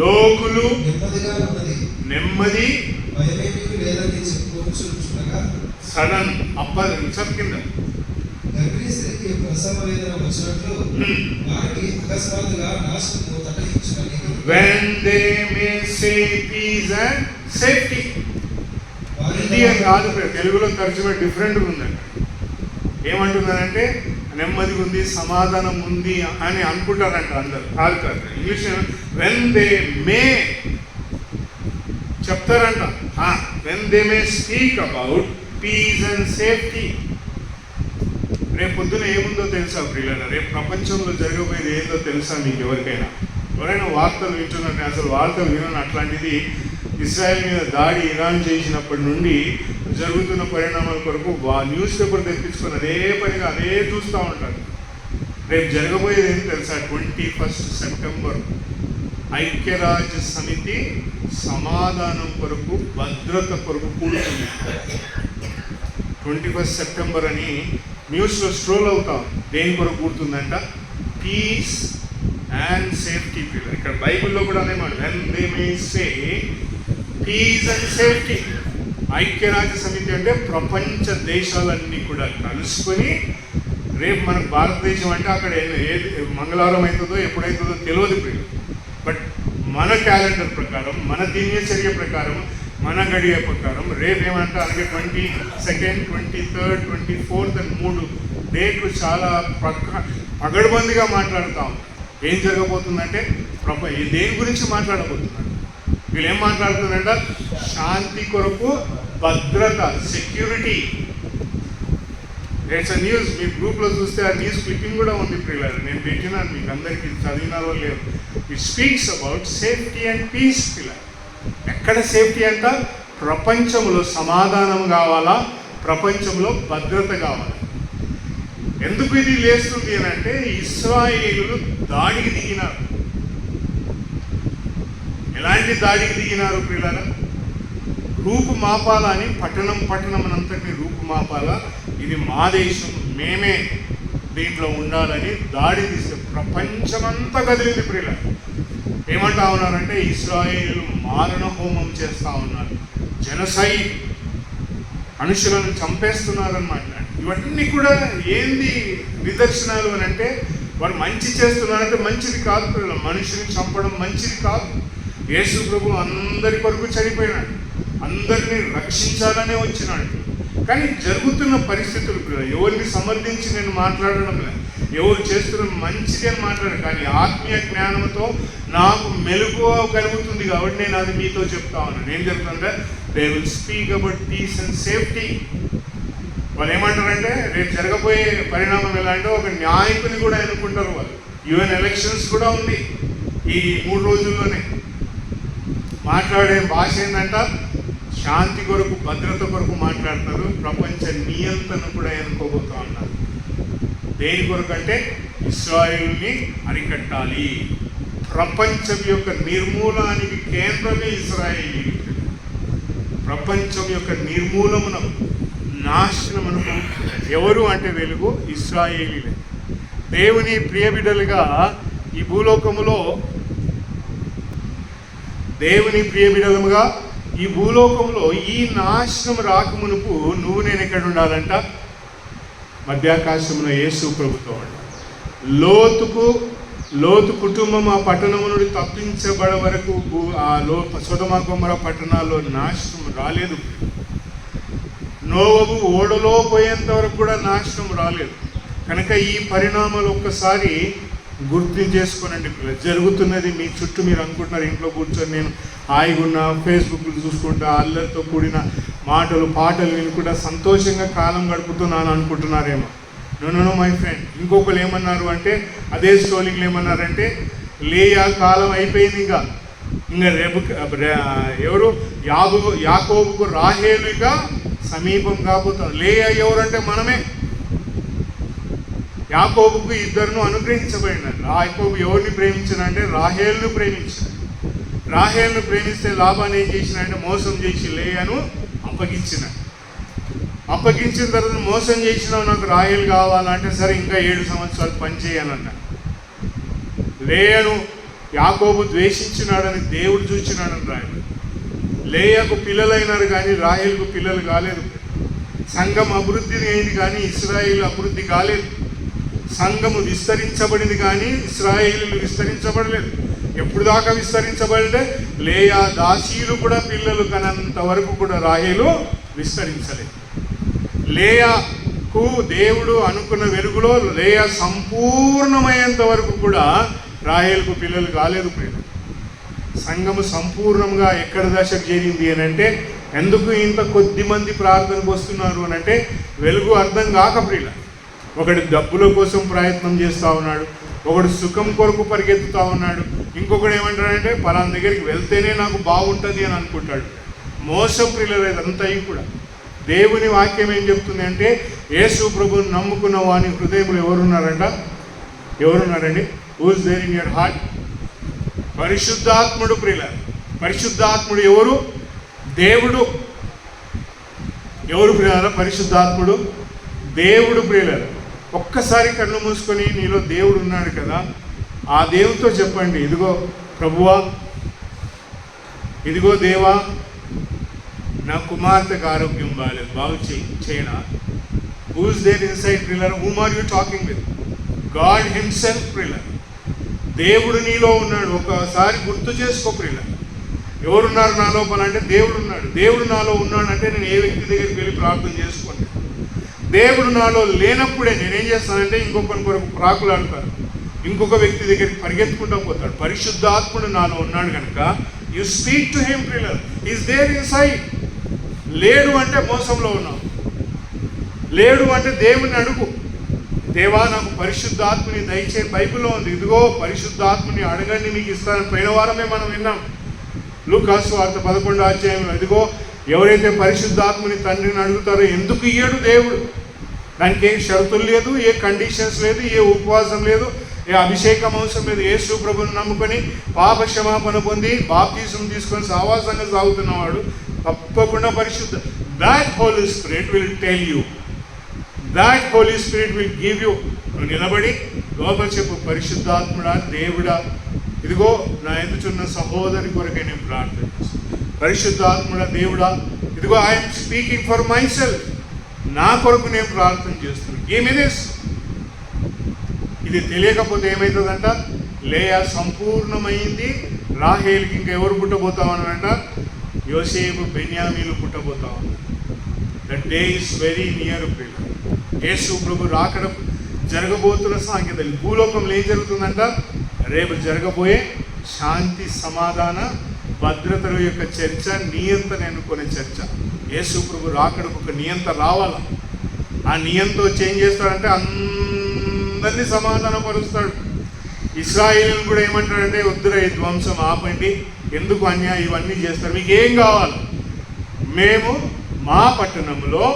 లోకులు నెమ్మది సడన్ అప్పర్ కింద when they may say peace and safety. India కాదు, తెలుగులో తరచుగా డిఫరెంట్గా ఉందండి. ఏమంటున్నారంటే నెమ్మది ఉంది, సమాధానం ఉంది అని అనుకుంటారంట అందరు. కాదు. ఇంగ్లీష్ when they may చెప్తారంట. when they may speak about peace and safety. రేపు పొద్దున ఏముందో తెలుసా ప్రియులారా? రేపు ప్రపంచంలో జరగబోయేది ఏందో తెలుసా మీకు? ఎవరైనా వార్తలు వింటున్నారంటే అసలు వార్తలు వినను. అట్లాంటిది ఇజ్రాయెల్ మీద దాడి ఇరాన్ చేసినప్పటి నుండి జరుగుతున్న పరిణామాల కొరకు న్యూస్ పేపర్ తెప్పించుకొని అదే పనిగా అదే చూస్తూ ఉంటారు. రేపు జరగబోయేది ఏంటి తెలుసా? 21 సెప్టెంబర్ ఐక్యరాజ్య సమితి సమాధానం కొరకు, భద్రత కొరకు కూడుతుంది. 21 సెప్టెంబర్ అని న్యూస్లో స్ట్రోల్ అవుతాం. దేని కొరకు కూడుతుందంట? Piece and safety. ఇక్కడ బైబిల్లో కూడా అదే మాట. when they may say peace and safety. ఐక్యరాజ్య సమితి అంటే ప్రపంచ దేశాలన్నీ కూడా కలుసుకొని, రేపు మనకు భారతదేశం అంటే అక్కడ ఏది మంగళవారం అవుతుందో ఎప్పుడైతుందో తెలియదు ప్రియులు. బట్ మన క్యాలెండర్ ప్రకారం, మన దినచర్య ప్రకారం, మన గడియ ప్రకారం రేపు ఏమంటే అలాగే 22nd, 23rd, 24th అని 3 డేట్లు చాలా పగడ్బందీగా మాట్లాడుతాం. ఏం జరగబోతుందంటే దేని గురించి మాట్లాడబోతున్నారు? వీళ్ళు ఏం మాట్లాడుతున్నారంట? శాంతి కొరకు, భద్రత, సెక్యూరిటీ. It's a news. మీ గ్రూప్లో చూస్తే ఆ న్యూస్ క్లిప్పింగ్ కూడా ఉంది ప్రియులారా. నేను పెట్టినాను, మీకు అందరికీ చదివినారో లేదు. It speaks about safety and peace పిల్లలు. ఎక్కడ సేఫ్టీ అంట? ప్రపంచంలో సమాధానం కావాలా, ప్రపంచంలో భద్రత కావాలి. ఎందుకు ఇది లేస్తుంది అని అంటే ఇశ్రాయేలులు దాడికి దిగినారు. ఎలాంటి దాడికి దిగినారు పిల్లల? రూపుమాపాల అని పట్టణంనంతటిని రూపుమాపాల, ఇది మా దేశం, మేమే దీంట్లో ఉండాలని దాడి తీస్తే ప్రపంచమంతా కదిలింది పిల్లల. ఏమంటా ఉన్నారంటే ఇశ్రాయేలు మారణ హోమం చేస్తూ ఉన్నారు, జనసైడ్ మనుషులను చంపేస్తున్నారన్నమాట. ఇవన్నీ కూడా ఏంది నిదర్శనాలు అని అంటే, వారు మంచి చేస్తున్నారంటే మంచిది కాదు పిల్లలు. మనుషుని చంపడం మంచిది కాదు. యేసు ప్రభు అందరి కొరకు చనిపోయినాడు, అందరినీ రక్షించాలనే వచ్చినాడు. కానీ జరుగుతున్న పరిస్థితులు పిల్లలు, ఎవరిని సమర్థించి నేను మాట్లాడడం లేదు, ఎవరు చేస్తున్న మంచిది అని మాట్లాడారు. కానీ ఆత్మీయ జ్ఞానంతో నాకు మెలకువ కలుగుతుంది కాబట్టి నేను అది మీతో చెప్తా ఉన్నాను. ఏం చెప్తానంటే, they will speak about peace and safety. వాళ్ళు ఏమంటారంటే, రేపు జరగబోయే పరిణామం ఎలా అంటే, ఒక న్యాయకుని కూడా ఎన్నుకుంటారు వాళ్ళు. యుఎన్ ఎలక్షన్స్ కూడా ఉంది ఈ 3 రోజుల్లోనే. మాట్లాడే భాష ఏంటంట, శాంతి కొరకు, భద్రత కొరకు మాట్లాడతారు. ప్రపంచ నియంత్రణ కూడా ఎన్నుకోబోతా ఉన్నారు. దేని కొరకు అంటే, ఇశ్రాయేలుని అరికట్టాలి. ప్రపంచం యొక్క నిర్మూలానికి కేంద్రమే ఇశ్రాయేలు. ప్రపంచం యొక్క నిర్మూలమునకు, నాశనమునకు ఎవరు అంటే వెలుగు ఇశ్రాయేలీలే. దేవుని ప్రియబిడ్డలుగా ఈ భూలోకములో, దేవుని ప్రియబిడ్డలుగా ఈ భూలోకంలో ఈ నాశనం రాకమునుపు నువ్వు నేను ఎక్కడ ఉండాలంట? మధ్యాకాశమున యేసు ప్రభుతో ఉండాలి. లోతు కుటుంబం ఆ పట్టణము నుండి తప్పించబడే వరకు ఆ సొదొమ గొమొర్రా పట్టణాల్లో నాశనం రాలేదు. నోవహు ఓడలో పోయేంత వరకు కూడా నాశనం రాలేదు. కనుక ఈ పరిణామాలు ఒక్కసారి గుర్తు చేసుకోనండి. జరుగుతున్నది మీ చుట్టూ. మీరు అనుకుంటున్నారు ఇంట్లో కూర్చొని నేను హాయిగా ఉన్న, ఫేస్బుక్లు చూసుకుంటా, అల్లరితో కూడిన మాటలు పాటలు వినుకుంటా సంతోషంగా కాలం గడుపుతున్నాను అనుకుంటున్నారేమో. No my friend. ఇంకొకరు ఏమన్నారు అంటే, అదే స్టోరీలు ఏమన్నారంటే, లేయా కాలం అయిపోయింది, ఇంకా రేపు ఎవరు యాకోబుకు రాహేలుగా సమీపం కాబోతాం. లేయా ఎవరంటే మనమే. యాకోబుకు ఇద్దరును అనుగ్రహించబడినారు. యాకోబు ఎవరిని ప్రేమించాడంటే రాహేలును ప్రేమించాడు. రాహేలును ప్రేమిస్తే లాబాను ఏం చేసినాడంటే మోసం చేసి లేయాను అప్పగించిన తర్వాత, మోసం చేసినావు, నాకు రాహేలు కావాలంటే సరే ఇంకా 7 సంవత్సరాలు పనిచేయనన్నా. లేయను యాకోబు ద్వేషించినాడని దేవుడు చూచినాడని రాయలు. లేయాకు పిల్లలైనారు కానీ రాహేలుకు పిల్లలు కాలేదు. సంఘం అభివృద్ధి అయింది కానీ ఇశ్రాయేలు అభివృద్ధి కాలేదు. సంఘము విస్తరించబడింది కానీ ఇశ్రాయేలు విస్తరించబడలేదు. ఎప్పుడు దాకా విస్తరించబడితే, లేయా దాసీలు కూడా పిల్లలు కనంత వరకు కూడా రాహేలు విస్తరించలేదు. లేయాకు దేవుడు అనుకున్న వెలుగులో లేయా సంపూర్ణమయ్యేంత వరకు కూడా రాహేలుకు పిల్లలు కాలేదు. ప్రియులు, సంఘము సంపూర్ణంగా ఎక్కడ దశకు చేరింది అని అంటే, ఎందుకు ఇంత కొద్ది మంది ప్రార్థనకు వస్తున్నారు అని అంటే, వెలుగు అర్థం కాక ప్రియుల. ఒకడు డబ్బుల కోసం ప్రయత్నం చేస్తూ ఉన్నాడు, ఒకడు సుఖం కొరకు పరిగెత్తుతూ ఉన్నాడు, ఇంకొకడు ఏమంటాడంటే పలానా దగ్గరికి వెళ్తేనే నాకు బాగుంటుంది అని అనుకుంటాడు. మోసం ప్రియుల ఇదంతా కూడా. దేవుని వాక్యం ఏం చెప్తుంది అంటే, యేసు ప్రభువుని నమ్ముకున్న వాని హృదయంలో ఎవరున్నారండి? Who is there in your heart? పరిశుద్ధాత్ముడు ప్రియుల. పరిశుద్ధాత్ముడు ఎవరు? దేవుడు. ఎవరు ప్రియులారా? పరిశుద్ధాత్ముడు దేవుడు. ప్రియులారా, ఒక్కసారి కళ్ళు మూసుకొని నీలో దేవుడు ఉన్నాడు కదా, ఆ దేవుడితో చెప్పండి, ఇదిగో ప్రభువా, ఇదిగో దేవా, నా కుమార్తెకు ఆరోగ్యం బాగాలేదు, బాగు చేయనా? హూ ఇస్ దేర్ ఇన్సైడ్ ప్రియులారా? Whom are you talking with? God himself ప్రియులారా. దేవుడు నీలో ఉన్నాడు. ఒకసారి గుర్తు చేసుకో ప్రియులారా. ఎవరున్నారు నా లోపల అంటే దేవుడు ఉన్నాడు. దేవుడు నాలో ఉన్నాడు అంటే నేను ఏ వ్యక్తి దగ్గరికి వెళ్ళి ప్రార్థన చేసుకోండి. దేవుడు నాలో లేనప్పుడే నేనేం చేస్తానంటే ఇంకొకరి కొరకు ప్రాకులాడతాను, ఇంకొక వ్యక్తి దగ్గరికి పరిగెత్తుకుంటూ పోతాడు. పరిశుద్ధాత్ముడు నాలో ఉన్నాడు కనుక యు స్పీక్ టు హిమ్ ప్రియులారా. Is there inside. లేడు అంటే మోసంలో ఉన్నావు. లేడు అంటే దేవుని అడుగు, దేవా నాకు పరిశుద్ధాత్మని దయచే. బైబిల్లో ఉంది, ఇదిగో పరిశుద్ధాత్మని అడగండి మీకు ఇస్తాను. పోయిన వారమే మనం విన్నాం లూకాసు వార్త 11వ అధ్యాయంలో. ఇదిగో ఎవరైతే పరిశుద్ధాత్మని తండ్రిని అడుగుతారో ఎందుకు ఇయ్యడు దేవుడు? దానికి ఏ షరతులు లేదు, ఏ కండిషన్స్ లేదు, ఏ ఉపవాసం లేదు, అభిషేకం అవసరం లేదు. యేసు ప్రభువుని నమ్ముకొని పాప క్షమాపణ పొంది బాప్తిజం తీసుకొని సావాసంగా సాగుతున్నవాడు తప్పకుండా పరిశుద్ధ. That Holy Spirit will tell you, that Holy Spirit will give you. నువ్వు నిలబడి లోపల చెప్పు, పరిశుద్ధాత్ముడా, దేవుడా, ఇదిగో నా ఎదుచున్న సహోదరి కొరకే నేను ప్రార్థన చేస్తాను. పరిశుద్ధాత్ముడా, దేవుడా, ఇదిగో I'm speaking for my self, నా కొరకు నేను ప్రార్థన చేస్తున్నాను. గివ్. ఇది తెలియకపోతే ఏమవుతుందంట, లేయా సంపూర్ణమైంది, రాహేల్కి ఇంకెవరు పుట్టబోతామనంట, యోసేపు బెన్యామీలు పుట్టబోతామన్న. The day is very near. Yesu ప్రభు రాకడ జరగబోతున్న సాంకేతాలు. భూలోకంలో ఏం జరుగుతుందంట, రేపు జరగబోయే శాంతి, సమాధాన, భద్రతల యొక్క చర్చ, నియంత్రణ ఎన్నుకునే చర్చ. యేసు ప్రభు రాకడకు ఒక నియంత రావాల. ఆ నియంతో చేంజ్ చేస్తాడంటే అందరినీ సమాధానపరుస్తాడు. ఇశ్రాయేలును కూడా ఏమంటాడంటే, వద్దురా ఈ ధ్వంసం ఆపండి, ఎందుకు అన్యాయం ఇవన్నీ చేస్తారు, మీకు ఏం కావాలి, మేము మా పట్టణంలో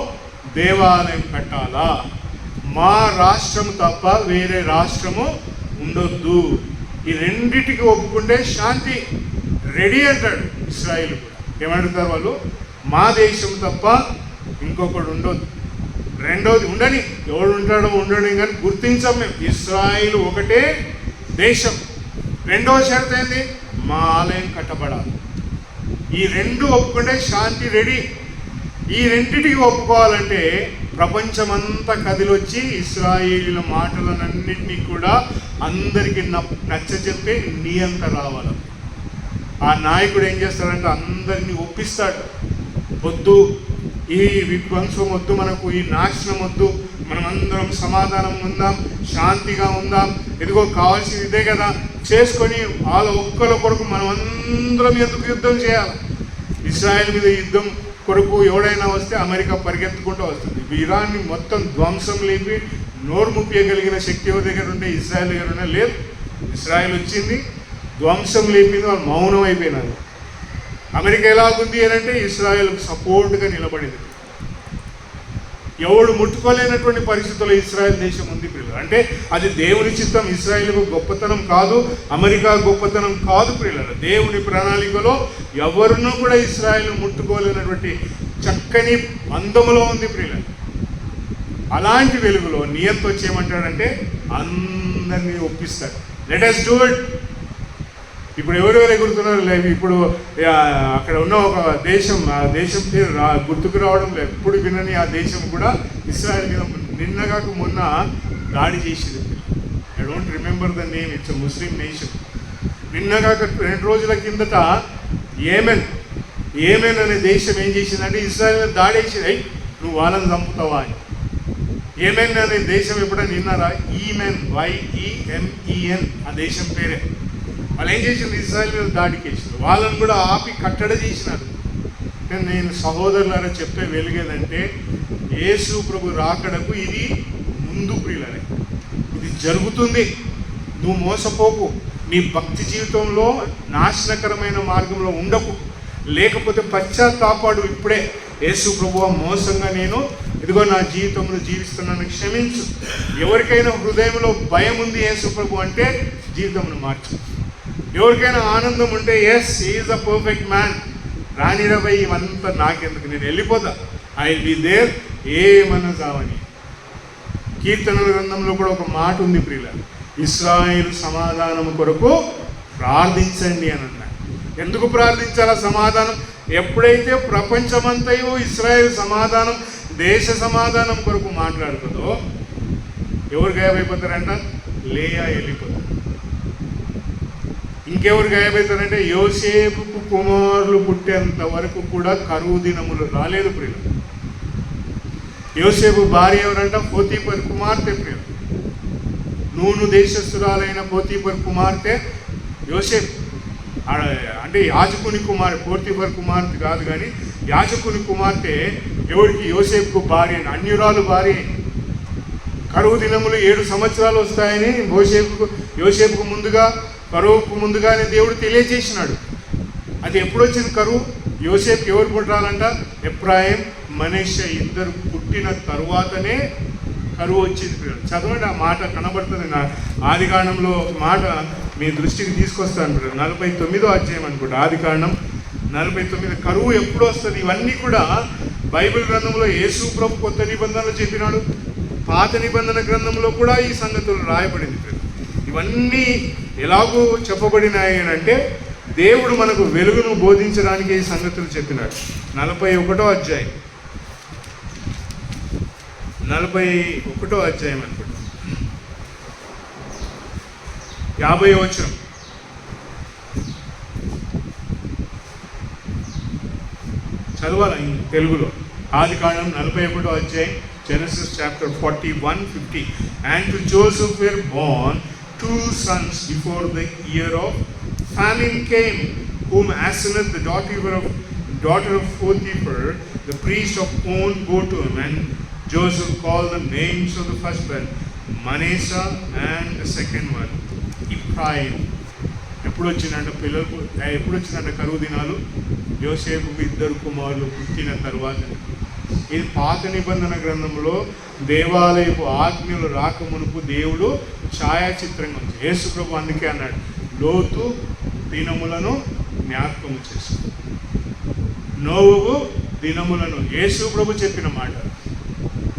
దేవాలయం కట్టాలా, మా రాష్ట్రము తప్ప వేరే రాష్ట్రము ఉండొద్దు, ఈ రెండిటికి ఒప్పుకుంటే శాంతి రెడీ అంటాడు. ఇశ్రాయేలు కూడా ఏమంటారు వాళ్ళు, మా దేశం తప్ప ఇంకొకడు ఉండొద్దు. రెండోది ఉండని, ఎవడు ఉంటాడో ఉండని కానీ గుర్తించాం మేము, ఇశ్రాయేలు ఒకటే దేశం. రెండవ షరతు ఏంది, మా ఆలయం కట్టబడాలి. ఈ రెండు ఒప్పుకుంటే శాంతి రెడీ. ఈ రెండిటికి ఒప్పుకోవాలంటే ప్రపంచమంతా కదిలొచ్చి ఇశ్రాయేలీల మాటలన్నింటినీ కూడా అందరికీ నచ్చజెప్పే నియంత రావాలి. ఆ నాయకుడు ఏం చేస్తాడంటే అందరినీ ఒప్పిస్తాడు, వద్దు ఈ విధ్వంసం వద్దు, మనకు ఈ నాశనం వద్దు, మనమందరం సమాధానం ఉందాం, శాంతిగా ఉందాం, ఇదిగో కావాల్సింది ఇదే కదా, చేసుకొని వాళ్ళ ఒక్కల కొరకు మనం అందరం ఎందుకు యుద్ధం చేయాలి. ఇశ్రాయేల్ మీద యుద్ధం కొరకు ఎవడైనా వస్తే అమెరికా పరిగెత్తుకుంటూ వస్తుంది. ఇరాన్ని మొత్తం ధ్వంసం లేపి నోరు ముప్పేయగలిగిన శక్తి ఎవరి దగ్గర ఉంటే ఇశ్రాయేల్ దగ్గర ఉండే లేదు. ఇశ్రాయేల్ వచ్చింది, ధ్వంసం లేపింది, వాళ్ళు మౌనం అయిపోయినారు. అమెరికా ఎలాగుంది అని అంటే ఇశ్రాయేల్కు సపోర్ట్గా నిలబడింది. ఎవడు ముట్టుకోలేనటువంటి పరిస్థితుల్లో ఇశ్రాయేల్ దేశం ఉంది ప్రియులు. అంటే అది దేవుని చిత్తం. ఇశ్రాయేల్కు గొప్పతనం కాదు, అమెరికా గొప్పతనం కాదు ప్రియులు. దేవుని ప్రణాళికలో ఎవరునూ కూడా ఇశ్రాయేల్ ముట్టుకోలేనటువంటి చక్కని అందములో ఉంది ప్రియులు. అలాంటి వెలుగులో నియంత వచ్చి ఏమంటాడంటే అందరినీ ఒప్పిస్తాడు. Let us do it. ఇప్పుడు ఎవరెవరు ఎగురుతున్నారు లేదు. ఇప్పుడు అక్కడ ఉన్న ఒక దేశం, ఆ దేశం పేరు గుర్తుకు రావడం లేదు, ఎప్పుడు వినని ఆ దేశం కూడా ఇశ్రాయేల్ మీద నిన్నగాక మొన్న దాడి చేసింది. I don't remember the name, it's Muslim nation. నిన్నగాక 2 రోజుల కిందట ఏమెన్ అనే దేశం ఏం చేసిందంటే ఇశ్రాయేల్ మీద దాడి చేసింది. నువ్వు వాళ్ళని చంపుతావా అని. ఏమెన్ అనే దేశం ఎప్పుడైనా విన్నారా? YEMEN ఆ దేశం పేరే. వాళ్ళు ఏం చేసింది, ఇశ్రాయేల్ మీద దాడికి వేసింది. వాళ్ళని కూడా ఆపి కట్టడి చేసినారు. నేను సహోదరులారా చెప్పే వెలిగేదంటే యేసు ప్రభు రాకడకు ఇది ముందు ప్రియులనే, ఇది జరుగుతుంది. నువ్వు మోసపోకు, నీ భక్తి జీవితంలో నాశనకరమైన మార్గంలో ఉండకు, లేకపోతే పశ్చాత్తాపాడు. ఇప్పుడే యేసు ప్రభువా మోసంగా నేను ఇదిగో నా జీవితంలో జీవిస్తున్నాను, క్షమించు. ఎవరికైనా హృదయంలో భయం ఉంది యేసు ప్రభు అంటే జీవితంలో మార్చు. ఎవరికైనా ఆనందం ఉంటే yes is a perfect man, రానిరవై ఇవంతా నాకెందుకు, నేను వెళ్ళిపోతా, ఐ విల్ బి దేర్, ఏమన్నా చావని. కీర్తనల గ్రంథంలో కూడా ఒక మాట ఉంది ప్రియుల, ఇశ్రాయేలు సమాధానం కొరకు ప్రార్థించండి అని అన్నాడు. ఎందుకు ప్రార్థించాలా సమాధానం? ఎప్పుడైతే ప్రపంచమంతయు ఇశ్రాయేలు సమాధానం, దేశ సమాధానం కొరకు మాట్లాడుతుందో ఎవరు గాయమైపోతారంట? లేయా వెళ్ళిపోతారు. ఇంకెవరు గాయమవుతారంటే యోసేపుకు కుమారులు పుట్టేంత వరకు కూడా కరువు దినములు రాలేదు ప్రియులు. యోసేపు భార్య ఎవరంట? పోతీఫర్ కుమార్తె ప్రియులు. నూను దేశస్థురాలైన పోతీఫర్ కుమార్తె యోసేపు. అంటే యాజకుని కుమార్తె, పోతీఫర్ కుమార్తె కాదు కానీ యాజకుని కుమార్తె. ఎవరికి? యోసేపుకు భార్య, అన్యురాలు భార్య. కరువు దినములు 7 సంవత్సరాలు వస్తాయని యోసేపుకు ముందుగా, కరువుకు ముందుగానే దేవుడు తెలియజేసినాడు. అది ఎప్పుడు వచ్చింది కరువు? యోసేపుకి ఎవరు పుట్టాలంట? ఎఫ్రాయిం, మనష్షే ఇద్దరు పుట్టిన తరువాతనే కరువు వచ్చింది పిల్లలు. చదవండి, ఆ మాట కనబడుతుంది. నా ఆదికాండంలో ఒక మాట మీ దృష్టికి తీసుకొస్తాను పిల్లలు. 49వ అధ్యాయం అనుకుంటా, ఆదికాండం 49. కరువు ఎప్పుడు వస్తుంది? ఇవన్నీ కూడా బైబిల్ గ్రంథంలో యేసు ప్రభు కొత్త నిబంధనలు చెప్పినాడు. పాత నిబంధన గ్రంథంలో కూడా ఈ సంగతులు రాయబడింది పిల్లలు. ఇవన్నీ ఎలాగో చెప్పబడినాయి అంటే దేవుడు మనకు వెలుగును బోధించడానికి ఈ సంగతులు చెప్పినాడు. 41వ అధ్యాయం 41వ అధ్యాయం అనుకుంటా, 50వ వచనం. చదవాలి తెలుగులో. ఆదికాండం 41వ అధ్యాయం, Genesis chapter 41:50. And to Joseph were born 2 sons before the year of famine came, whom Asenath, the daughter of Potiphar, the priest of On, bore to him. And Joseph called the names of the firstborn Manasseh, and the second one Ephraim. ఎప్పుడు వచ్చిందంటే కరువు దినాలు యోసేపుకు 2 కుమారులు పుట్టిన తరువాత. ఇది పాత నిబంధన గ్రంథంలో దేవాలయపు ఆజ్ఞలు రాకమునుపు దేవుడు ఛాయాచిత్రంగా ఉంది. యేసు ప్రభు అందుకే అన్నాడు, లోతు దినములను జ్ఞాపకము చేసి, నోవహు దినములను. యేసు ప్రభు చెప్పిన మాట.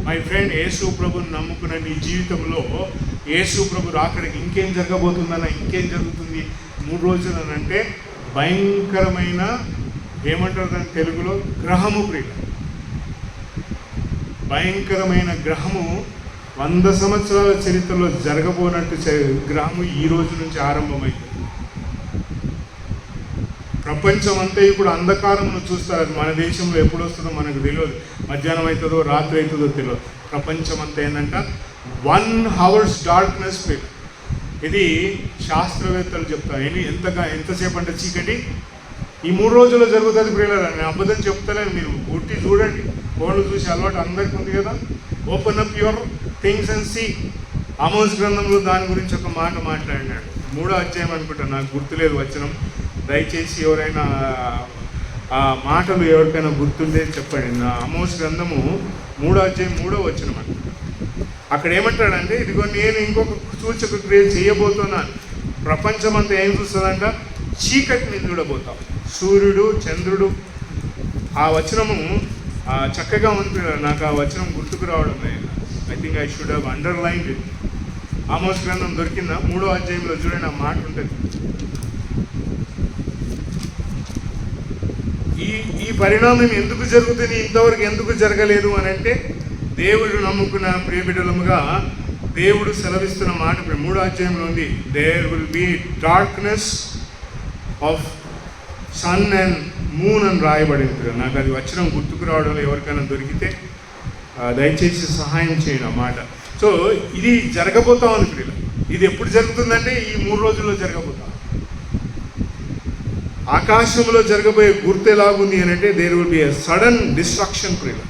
మై ఫ్రెండ్, యేసు ప్రభుని నమ్ముకున్న నీ జీవితంలో యేసు ప్రభు రాకడికి ఇంకేం జరగబోతుందన్న, ఇంకేం జరుగుతుంది 3 రోజులు అంటే భయంకరమైన, ఏమంటారు దాని తెలుగులో, గ్రహము ప్రియులు. భయంకరమైన గ్రహము 100 సంవత్సరాల చరిత్రలో జరగబోనట్టు గ్రహము ఈ రోజు నుంచి ఆరంభమైంది. ప్రపంచం అంతా ఇప్పుడు అంధకారమును చూస్తారు. మన దేశంలో ఎప్పుడు వస్తుందో మనకు తెలియదు. మధ్యాహ్నం అవుతుందో రాత్రి అవుతుందో తెలియదు. ప్రపంచం అంతా ఏంటంట 1 hour డార్క్నెస్. ఇది శాస్త్రవేత్తలు చెప్తారు. ఎంతసేపు అంటే చీకటి ఈ 3 రోజుల్లో జరుగుతుంది ప్రియులారా. నేను అబద్ధం చెప్తలేను, మీరు గుట్టి చూడండి. ఫోన్లు చూసి అలవాటు అందరికీ ఉంది కదా. Open up your things and see. ఆమోస్ గ్రంథంలో దాని గురించి ఒక మాట మాట్లాడినాడు. 3వ అధ్యాయం అనుకుంటా, నాకు గుర్తులేదు వచనం. దయచేసి ఎవరైనా ఆ మాటలు ఎవరికైనా గుర్తుండే చెప్పండి. నా ఆమోస్ గ్రంథము 3వ అధ్యాయం 3వ వచనం అనుకుంటా. అక్కడ ఏమంటాడంటే, ఇదిగో నేను ఇంకొక సూచక క్రియ చేయబోతున్నాను. ప్రపంచం అంతా ఏం చూస్తుందంట? చీకటిని చూడబోతాం. సూర్యుడు, చంద్రుడు. ఆ వచనము చక్కగా ఉంది. నాకు ఆ వచనం గుర్తుకు రావడం లేదు. I think I should have underlined it. Amos గ్రంథం దొరికిందా? 3వ అధ్యాయంలో చూడండి, ఆ మాట ఉంటుంది. ఈ పరిణామం ఎందుకు జరుగుతుంది, ఇంతవరకు ఎందుకు జరగలేదు అని అంటే, దేవుడు నమ్ముకున్న ప్రియబిడ్డలముగా దేవుడు సెలవిస్తున్న మాట 3వ అధ్యాయంలో ఉంది. There will be darkness of sun and moon అని రాయబడింది. నాకు అది వచనం గుర్తుకు రావడంలో ఎవరికైనా దొరికితే దయచేసి సహాయం చేయండి ఆ మాట. సో ఇది జరగబోతా ఉంది ప్రియులు. ఇది ఎప్పుడు జరుగుతుందంటే ఈ 3 రోజుల్లో జరగబోతా. ఆకాశంలో జరగబోయే గుర్తు ఎలాగుంది అని అంటే, there will be a sudden destruction ప్రియులు.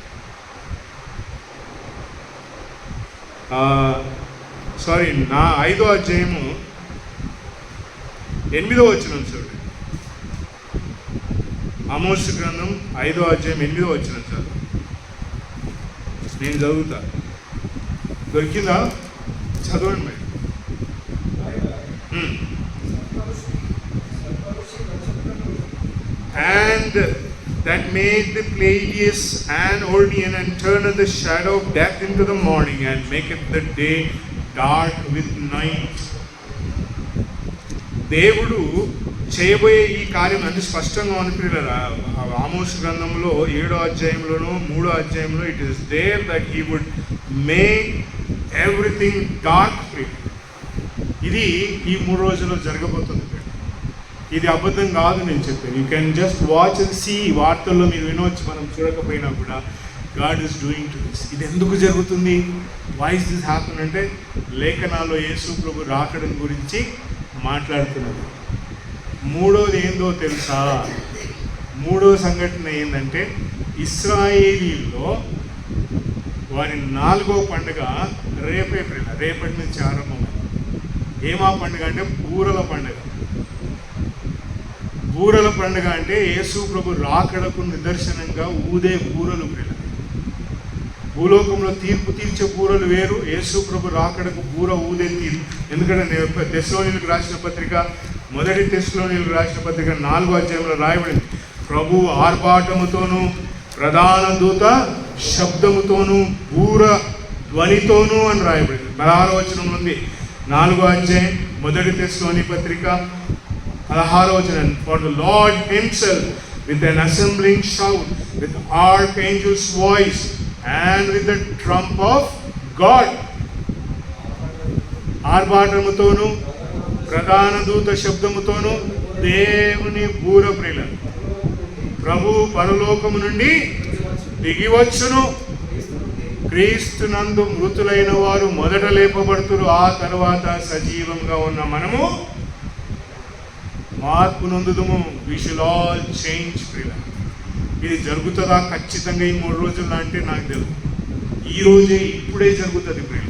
సారీ, నా 5వ అధ్యాయము 8వ వచనం చూడండి. ఆమోస్ గ్రంథం 5వ అధ్యాయం 8వ వచనం చదువు. నేను చదువుతా. దొరికిందా? చదవండి మరి. And that made the Pleiades and Orion, and turneth the shadow of death into the morning, and maketh the day dark with night. దేవుడు చేయబోయే ఈ కార్యం అంటే స్పష్టంగా అనిపించలేదా? ఆమోస్ గ్రంథంలో 7వ అధ్యాయంలోనూ 3వ అధ్యాయంలో it is there that he would make everything dark. ఇది ఈ 3 రోజుల్లో జరగబోతుంది. ఇది అబద్ధం కాదు నేను చెప్పాను. You can just watch and see. వార్తల్లో మీరు వినవచ్చు, మనం చూడకపోయినా కూడా. God is doing to this. ఇది ఎందుకు జరుగుతుంది? వై ఇస్ దిస్ హ్యాపన్ అంటే, లేఖనాల్లో యేసు ప్రభు రాకడం గురించి మాట్లాడుతున్నది. 3వది ఏందో తెలుసా? 3వ సంఘటన ఏంటంటే, ఇశ్రాయేలీల్లో వారి 4వ పండుగ రేపటి నుంచి ఆరంభం. ఏమా పండుగ అంటే బూరల పండుగ. బూరల పండుగ అంటే యేసు ప్రభు రాకడకు నిదర్శనంగా ఊదే బూరలు. భూలోకంలో తీర్పు తీర్చే బూరలు వేరు, యేసు ప్రభు రాకడకు బూర ఊదే తీర్పు. ఎందుకంటే తెస్సలోనీయులకు రాసిన పత్రిక, మొదటి తెస్సలోనీయులకు రాసిన పత్రిక 4వ అధ్యాయంలో రాయబడింది, ప్రభు ఆర్భాటముతోనూ ప్రధాన దూత శబ్దముతోనూ బూర ధ్వనితోనూ అని రాయబడింది. 16వ వచనం ఉంది 4వ అధ్యాయం మొదటి తెస్సలోని పత్రిక 16వ వచనం. For the lord himself with an assembling shout, with archangel's voice, and with the trump of God. ఆర్భాటముతోను ప్రధాన దూత శబ్దముతోను దేవుని బూర ప్రియుల ప్రభు పరలోకము నుండి దిగివచ్చును. క్రీస్తునందు మృతులైన వారు మొదట లేపబడుతురు, ఆ తర్వాత సజీవంగా ఉన్న మనము మార్పు నొందుదుము. వి షుల్ ఆల్ చేంజ్ ప్రియుల. ఇది జరుగుతుందా ఖచ్చితంగా ఈ 3 రోజుల్లో అంటే నాకు తెలుసు. ఈ రోజే ఇప్పుడే జరుగుతుంది ప్రియుల.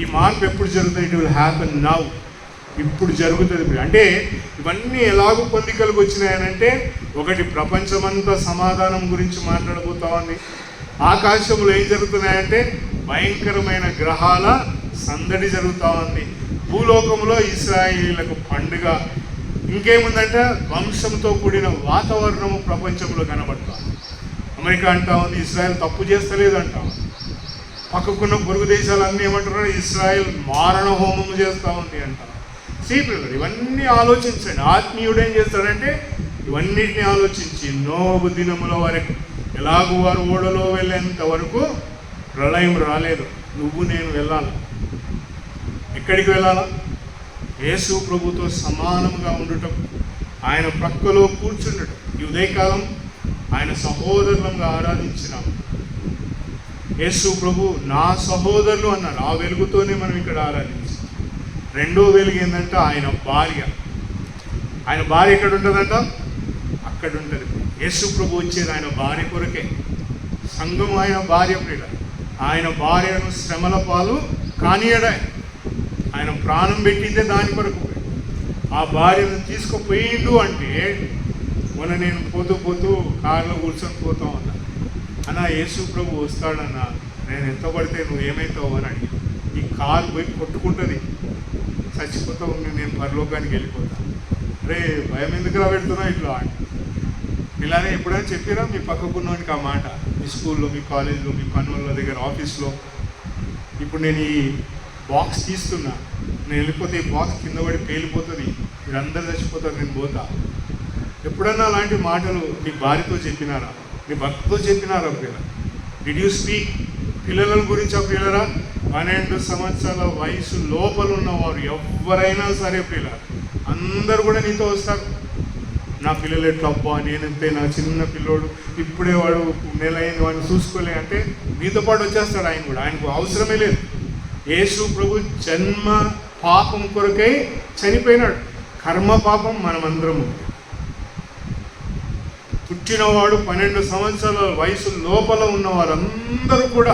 ఈ మార్పు ఎప్పుడు జరుగుతుంది? It will happen now. ఇప్పుడు జరుగుతుంది ప్రియుల. అంటే ఇవన్నీ ఎలాగో పొందికలకు వచ్చినాయనంటే, ఒకటి ప్రపంచమంతా సమాధానం గురించి మాట్లాడబోతా ఉంది. ఆకాశంలో ఏం జరుగుతున్నాయంటే భయంకరమైన గ్రహాల సందడి జరుగుతూ ఉంది. భూలోకంలో ఇశ్రాయేలీలకు పండుగ. ఇంకేముందంటే వంశంతో కూడిన వాతావరణము ప్రపంచంలో కనబడుతుంది. అమెరికా అంటా ఉంది ఇజ్రాయెల్ తప్పు చేస్తలేదు అంటా ఉంది. పక్కకున్న పొరుగు దేశాలు అన్నీ ఏమంటున్నారు, ఇజ్రాయెల్ మారణ హోమం చేస్తూ ఉంది అంటారు. సీపిల్లలు ఇవన్నీ ఆలోచించండి. ఆత్మీయుడు ఏం చేస్తాడంటే ఇవన్నిటిని ఆలోచించి నోబు దినముల వరకు ఎలాగూ వారు ఓడలో వెళ్ళేంత వరకు ప్రళయం రాలేదు. నువ్వు నేను వెళ్ళాలి. ఎక్కడికి వెళ్ళాలా? యేసు ప్రభుతో సమానంగా ఉండటం, ఆయన ప్రక్కలో కూర్చుండటం. ఈ ఉదయకాలం ఆయన సహోదరులంగా ఆరాధించినాం. యేసు ప్రభు నా సహోదరులు అన్నాడు. ఆ వెలుగుతోనే మనం ఇక్కడ ఆరాధించాం. రెండో వెలుగు ఏంటంటే ఆయన భార్య. ఆయన భార్య ఎక్కడ ఉంటుందంట? అక్కడ ఉంటుంది. యేసు ప్రభు వచ్చేది ఆయన భార్య కొరకే. సంఘం ఆయన భార్య ప్రియుల. ఆయన భార్యను శ్రమల పాలు కానియడా. ఆయన ప్రాణం పెట్టిందే దాని కొరకు. ఆ భార్యను తీసుకుపోయిండు అంటే మొన్న నేను పోతూ కారులో కూర్చొని పోతా ఉన్నా. అన్న యేసు ప్రభు వస్తాడన్నా, నేను ఎంత పడితే నువ్వు ఏమవుతావు అని అడిగి, ఈ కారు పోయి కొట్టుకుంటుంది, చచ్చిపోతావు, నేను పరలోకానికి వెళ్ళిపోతాను. రే భయం ఎందుకులా పెడుతున్నా ఇట్లా అంటే. ఇలానే ఎప్పుడైనా చెప్పిరా మీ పక్కకున్నవానికి ఆ మాట? మీ స్కూల్లో, మీ కాలేజీలో, మీ పనుల దగ్గర, ఆఫీస్లో, ఇప్పుడు నేను ఈ బాక్స్ తీస్తున్నా, నేను వెళ్ళిపోతే ఈ బాక్స్ కింద పడి పేలిపోతుంది, మీరందరూ చచ్చిపోతారు, నేను పోతా. ఎప్పుడన్నా అలాంటి మాటలు మీ భార్యతో చెప్పినారా? మీ భర్తతో చెప్పినారా పిల్ల? Did you speak? పిల్లల గురించి ఆ పిల్లరా 12 సంవత్సరాల వయసు లోపల ఉన్నవారు ఎవరైనా సరే పిల్ల అందరూ కూడా నీతో వస్తారు. నా పిల్లలు ఎట్లా అబ్బా, నేనంతే, నా చిన్న పిల్లోడు ఇప్పుడే వాడు నెల అయింది, వాడిని చూసుకోలే అంటే నీతో పాటు వచ్చేస్తాడు ఆయన కూడా. ఆయనకు అవసరమే లేదు. యేసు ప్రభు జన్మ పాపం కొరకై చనిపోయినాడు. కర్మ పాపం మనమందరము. పుట్టినవాడు 12 సంవత్సరాల వయసు లోపల ఉన్న వారందరూ కూడా,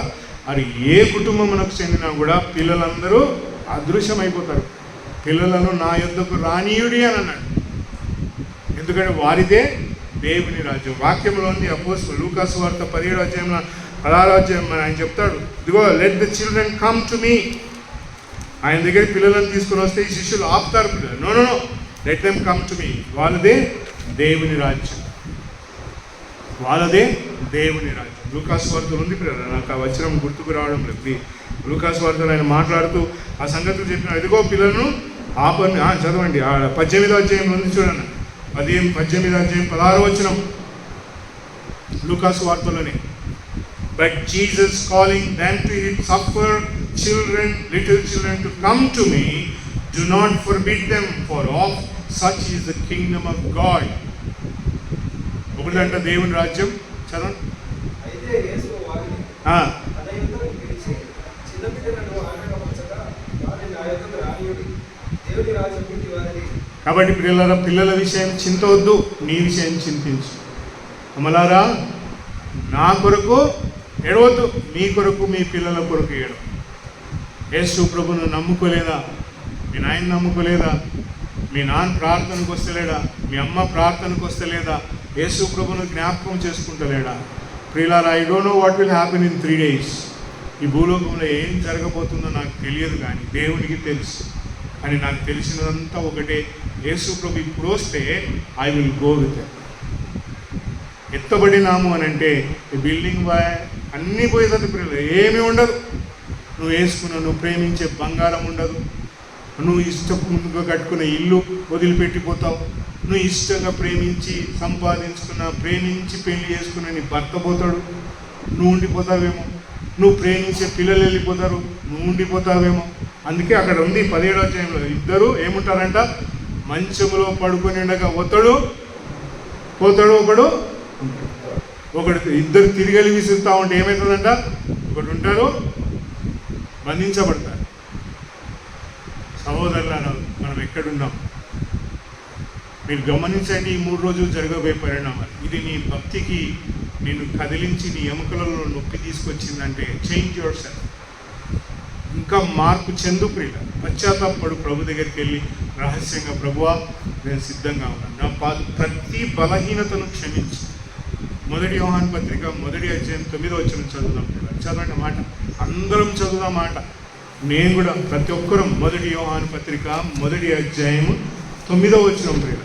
అది ఏ కుటుంబమునకు చెందినా కూడా పిల్లలందరూ అదృశ్యమైపోతారు. పిల్లలను నా యొద్దకు రానీయుడి అని అన్నాడు. ఎందుకంటే వారిదే దేవుని రాజ్యం. వాక్యంలో ఉంది. అపోస్తలుడు లూకాసు వార్త 17వ అధ్యాయంలో 16వ అధ్యాయం ఆయన చెప్తాడు, ఇదిగో let the children come to me. ఆయన దగ్గర పిల్లలను తీసుకుని వస్తే ఈ శిష్యులు ఆపుతారు. పిల్లలు no let them come to me. వాళ్ళదే దేవుని రాజ్యం, వాళ్ళదే దేవుని రాజ్యం. లూకాసు వార్తలు ఉంది పిల్లలు, నాకు ఆ వచనం గుర్తుకు రావడం లేదు. లూకాసు వార్తలు ఆయన మాట్లాడుతూ ఆ సంగతులు చెప్పిన, ఇదిగో పిల్లలను ఆపని. చదవండి 18వ అధ్యాయం ఉంది చూడండి. 18వ అధ్యాయం 16వ వచనం లూకాసు వార్తలోనే. But Jesus calling them to suffer children, little children to come to me, do not forbid them, for of such is the kingdom of God. ఒకటంట దేవుని రాజ్యం. చదవండి. కాబట్టి పిల్లల విషయం చింతవద్దు, నీ విషయం చింతించు. అమలారా నా కొరకు ఏడవద్దు, మీ కొరకు, మీ పిల్లల కొరకు ఏడవ. యేసు ప్రభును నమ్ముకోలేదా? మీ నాయన నమ్ముకోలేదా? మీ నాన్న ప్రార్థనకు వస్తలేడా? మీ అమ్మ ప్రార్థనకు వస్తలేదా? యేసు ప్రభును జ్ఞాపకం చేసుకుంటలేడా? ప్రియులారా, I don't know what will happen in 3 days. ఈ భూలోకంలో ఏం జరగబోతుందో నాకు తెలియదు, కానీ దేవునికి తెలుసు. అని నాకు తెలిసినదంతా ఒకటే, యేసు ప్రభు ఇప్పుడు వస్తే I will go with it. ఎత్తబడినాము అని అంటే బిల్డింగ్ అన్నీ పోయేది ప్రియులు, ఏమీ ఉండదు. నువ్వు వేసుకున్న, నువ్వు ప్రేమించే బంగారం ఉండదు. నువ్వు ఇష్టంగా కట్టుకున్న ఇల్లు వదిలిపెట్టిపోతావు. నువ్వు ఇష్టంగా ప్రేమించి ప్రేమించి పెళ్లి చేసుకున్న నీ భర్త పోతాడు, నువ్వు ఉండిపోతావేమో. నువ్వు ప్రేమించే పిల్లలు వెళ్ళిపోతారు, నువ్వు ఉండిపోతావేమో. అందుకే అక్కడ ఉంది 17వ అధ్యాయంలో, ఇద్దరు ఏముంటారంట, మంచంలో పడుకొని ఉండగా పోతాడు, ఒకడు ఇద్దరు తిరిగలి విసురుతూ ఉంటే ఏమవుతుందంట, ఒకడు ఉంటారు, బంధించబడతారు. సహోదరులారా, మనం ఎక్కడున్నాం మీరు గమనించండి. ఈ 3 రోజులు జరగబోయే పరిణామాలు. ఇది నీ భక్తికి నిన్ను కదిలించి నీ ఎముకలలో నొప్పి తీసుకొచ్చిందంటే చేంజ్ యువర్ సెల్ఫ్. ఇంకా మార్పు చెందు ప్రియుల, పశ్చాత్తాపడు. ప్రభు దగ్గరికి వెళ్ళి రహస్యంగా, ప్రభువా నేను సిద్ధంగా ఉన్నాను, నా ప్రతి బలహీనతను క్షమించి. 1 యోహాను పత్రిక 1వ అధ్యాయం 9వ వచనం చదువుదాం ప్రియుల. చదవండి మాట, అందరం చదువుదాం మాట. నేను కూడా, ప్రతి ఒక్కరూ 1 యోహాను పత్రిక 1వ అధ్యాయం 9వ వచనం ప్రియుల.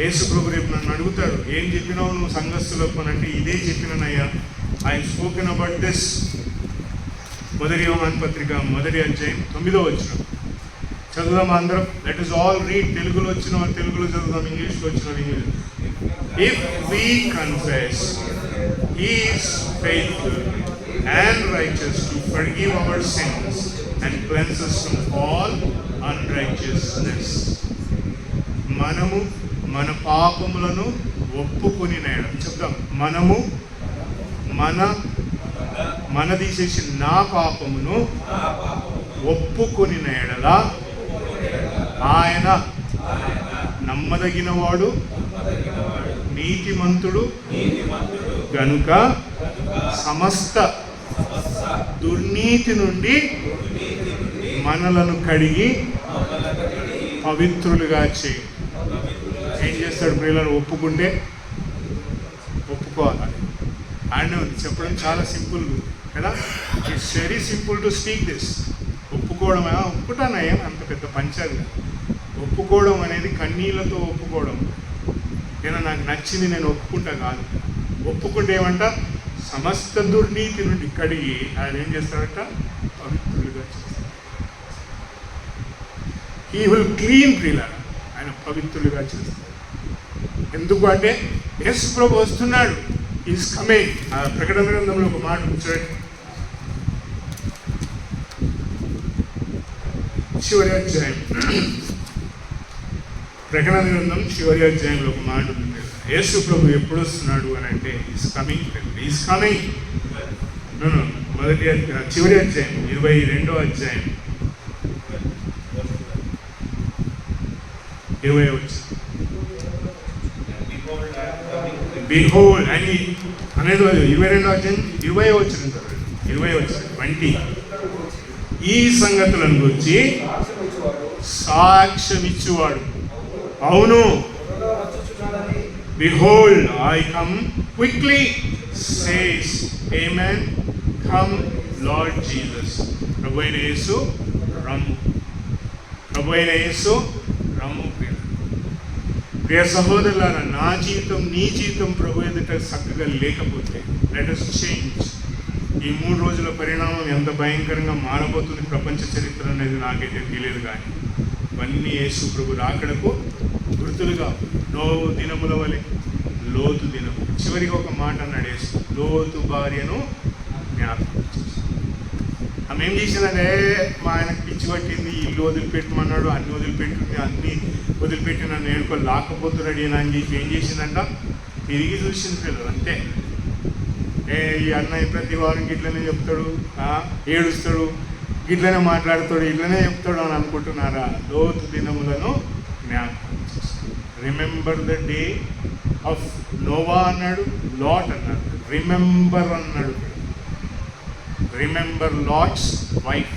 యేసు ప్రభు రేపు నన్ను అడుగుతాడు, ఏం చెప్పినావు నువ్వు సంఘస్థులకు అంటే, ఇదే చెప్పిననయ్యా. I spoken about this. 1 Yohanu పత్రిక 1వ అధ్యాయం 9వ వచనం చదువుదాం అందరం. Let us all read. తెలుగులో వచ్చిన వారు తెలుగులో చదువుదాం, ఇంగ్లీష్లో వచ్చిన వారు English. If we confess, He is faithful and righteous to forgive our sins and cleanse us from all unrighteousness. మనము మన పాపములను ఒప్పుకొని చెప్తాం. మనము మన తీసేసి నా పాపమును ఒప్పుకొని ఎడలా ఆయన నమ్మదగినవాడు, నీతిమంతుడు గనుక సమస్త దుర్నీతి నుండి మనలను కడిగి పవిత్రులుగా చేయి. ఏం చేస్తాడు ప్రియులను? ఒప్పుకోవాలి. ఆయన చెప్పడం చాలా సింపుల్ కదా. It's very simple to speak this. ఒప్పుకుంటానయ్యా, అంత పెద్ద పంచాలి. ఒప్పుకోవడం అనేది కన్నీళ్లతో ఒప్పుకోవడం. నాకు నచ్చింది నేను ఒప్పుకుంటా కాదు. ఒప్పుకుంటే ఏమంట, సమస్త దుర్నీతి నుండి కడిగి ఆయన ఏం చేస్తాడంట, పవిత్రులుగా చేస్తాడు. హీ విల్ క్లీన్ ప్రియులారా, ఆయన పవిత్రులుగా చేస్తాడు. ఎందుకు అంటే యేసు ప్రభు వస్తున్నాడు, ఈజ్ కమింగ్. ఆ ప్రకటన గ్రంథంలో ఒక మాట చూడండి, చివరి అధ్యాయం, ప్రకటన గ్రంథం చివరి అధ్యాయంలో ఒక మాట ఉంది. యేసు ప్రభు ఎప్పుడు వస్తున్నాడు అని అంటే, ఈజ్ కమింగ్. చివరి అధ్యాయం 22వ అధ్యాయం 20వ వచనం. బిహోల్డ్ అని అనేది 22వ అధ్యాయం 20వ వచనం. 20వ వచనం 20. ఈ సంగతులను గురించి సాక్ష్యం ఇచ్చువాడు, అవును, behold I come quickly, says amen, come Lord Jesus. ప్రభు అయిన యేసు రమ్ము, ప్రభు అయిన యేసు రమ్ము. ప్రియ సహోదరులారా, నా జీవితం నీ జీవితం ప్రభు ఎదుట చక్కగా లేకపోతే లెట్ us చేంజ్. ఈ 3 రోజుల పరిణామం ఎంత భయంకరంగా మారబోతుంది ప్రపంచ చరిత్ర అనేది నాకైతే తెలియదు, కానీ ఇవన్నీ యేసు ప్రభు రాకడకు గుర్తులుగా. నోవు దినముల వలె లోతు దినము. చివరికి ఒక మాట అన్నాడు యేసు, లోతు భార్యను జ్ఞాపకం చేసి. ఆమె ఏం చేసిందంటే, మా ఆయనకు పిచ్చి పట్టింది, ఇల్లు వదిలిపెట్టమన్నాడు, అన్ని వదిలిపెట్టింది, అన్నీ వదిలిపెట్టి నన్ను ఏడుకో లాక్కపోతున్నాడు అని చెప్పి ఏం చేసిందంట, తిరిగి చూసింది పిల్లలు. అంతే. ఈ అన్నయ్య ప్రతి వారం గిట్లనే చెప్తాడు, ఏడుస్తాడు, గిట్లనే మాట్లాడతాడు, ఇట్లనే చెప్తాడు అని అనుకుంటున్నారా? లోతు దినములను జ్ఞాపకం చేస్తాడు. Remember the day of Noah అన్నాడు, లాట్ అన్నాడు, రిమెంబర్ అన్నాడు. రిమెంబర్ లాట్స్ వైఫ్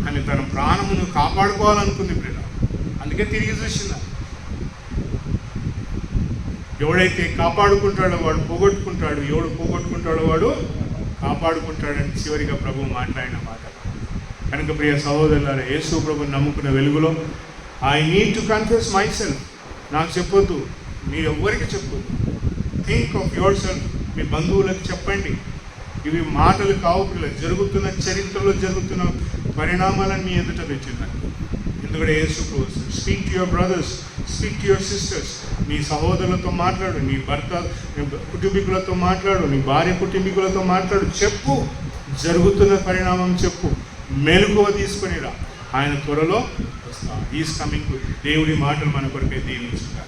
అని తన ప్రాణమును కాపాడుకోవాలనుకుంది ప్రియుల. అందుకే తిరిగి చూసిందా. ఎవడైతే కాపాడుకుంటాడో వాడు పోగొట్టుకుంటాడు, ఎవడు పోగొట్టుకుంటాడో వాడు కాపాడుకుంటాడని చివరిగా ప్రభు మాట్లాడిన మాట. కనుక ప్రియ సహోదరులారా, యేసు ప్రభుని నమ్ముకున్న వెలుగులో I need to confess myself. నాకు చెప్పొద్దు, మీరు ఎవ్వరికి చెప్పొద్దు. Think of yourself. మీ బంధువులకు చెప్పండి. ఇవి మాటలు కావు, జరుగుతున్న చరిత్రలో జరుగుతున్న పరిణామాలను మీ ఎదుట తెచ్చిందండి. ఎందుకంటే యేసు ప్రభు speak to your brothers, speak to your sisters. నీ సహోదరులతో మాట్లాడు, నీ భర్త కుటుంబీకులతో మాట్లాడు, నీ భార్య కుటుంబీకులతో మాట్లాడు, చెప్పు, జరుగుతున్న పరిణామం చెప్పు, మెలకువ తీసుకొని రా. ఆయన త్వరలో వస్తా. Is coming. దేవుడి మాటలు మన కొరకై దీవించుగా.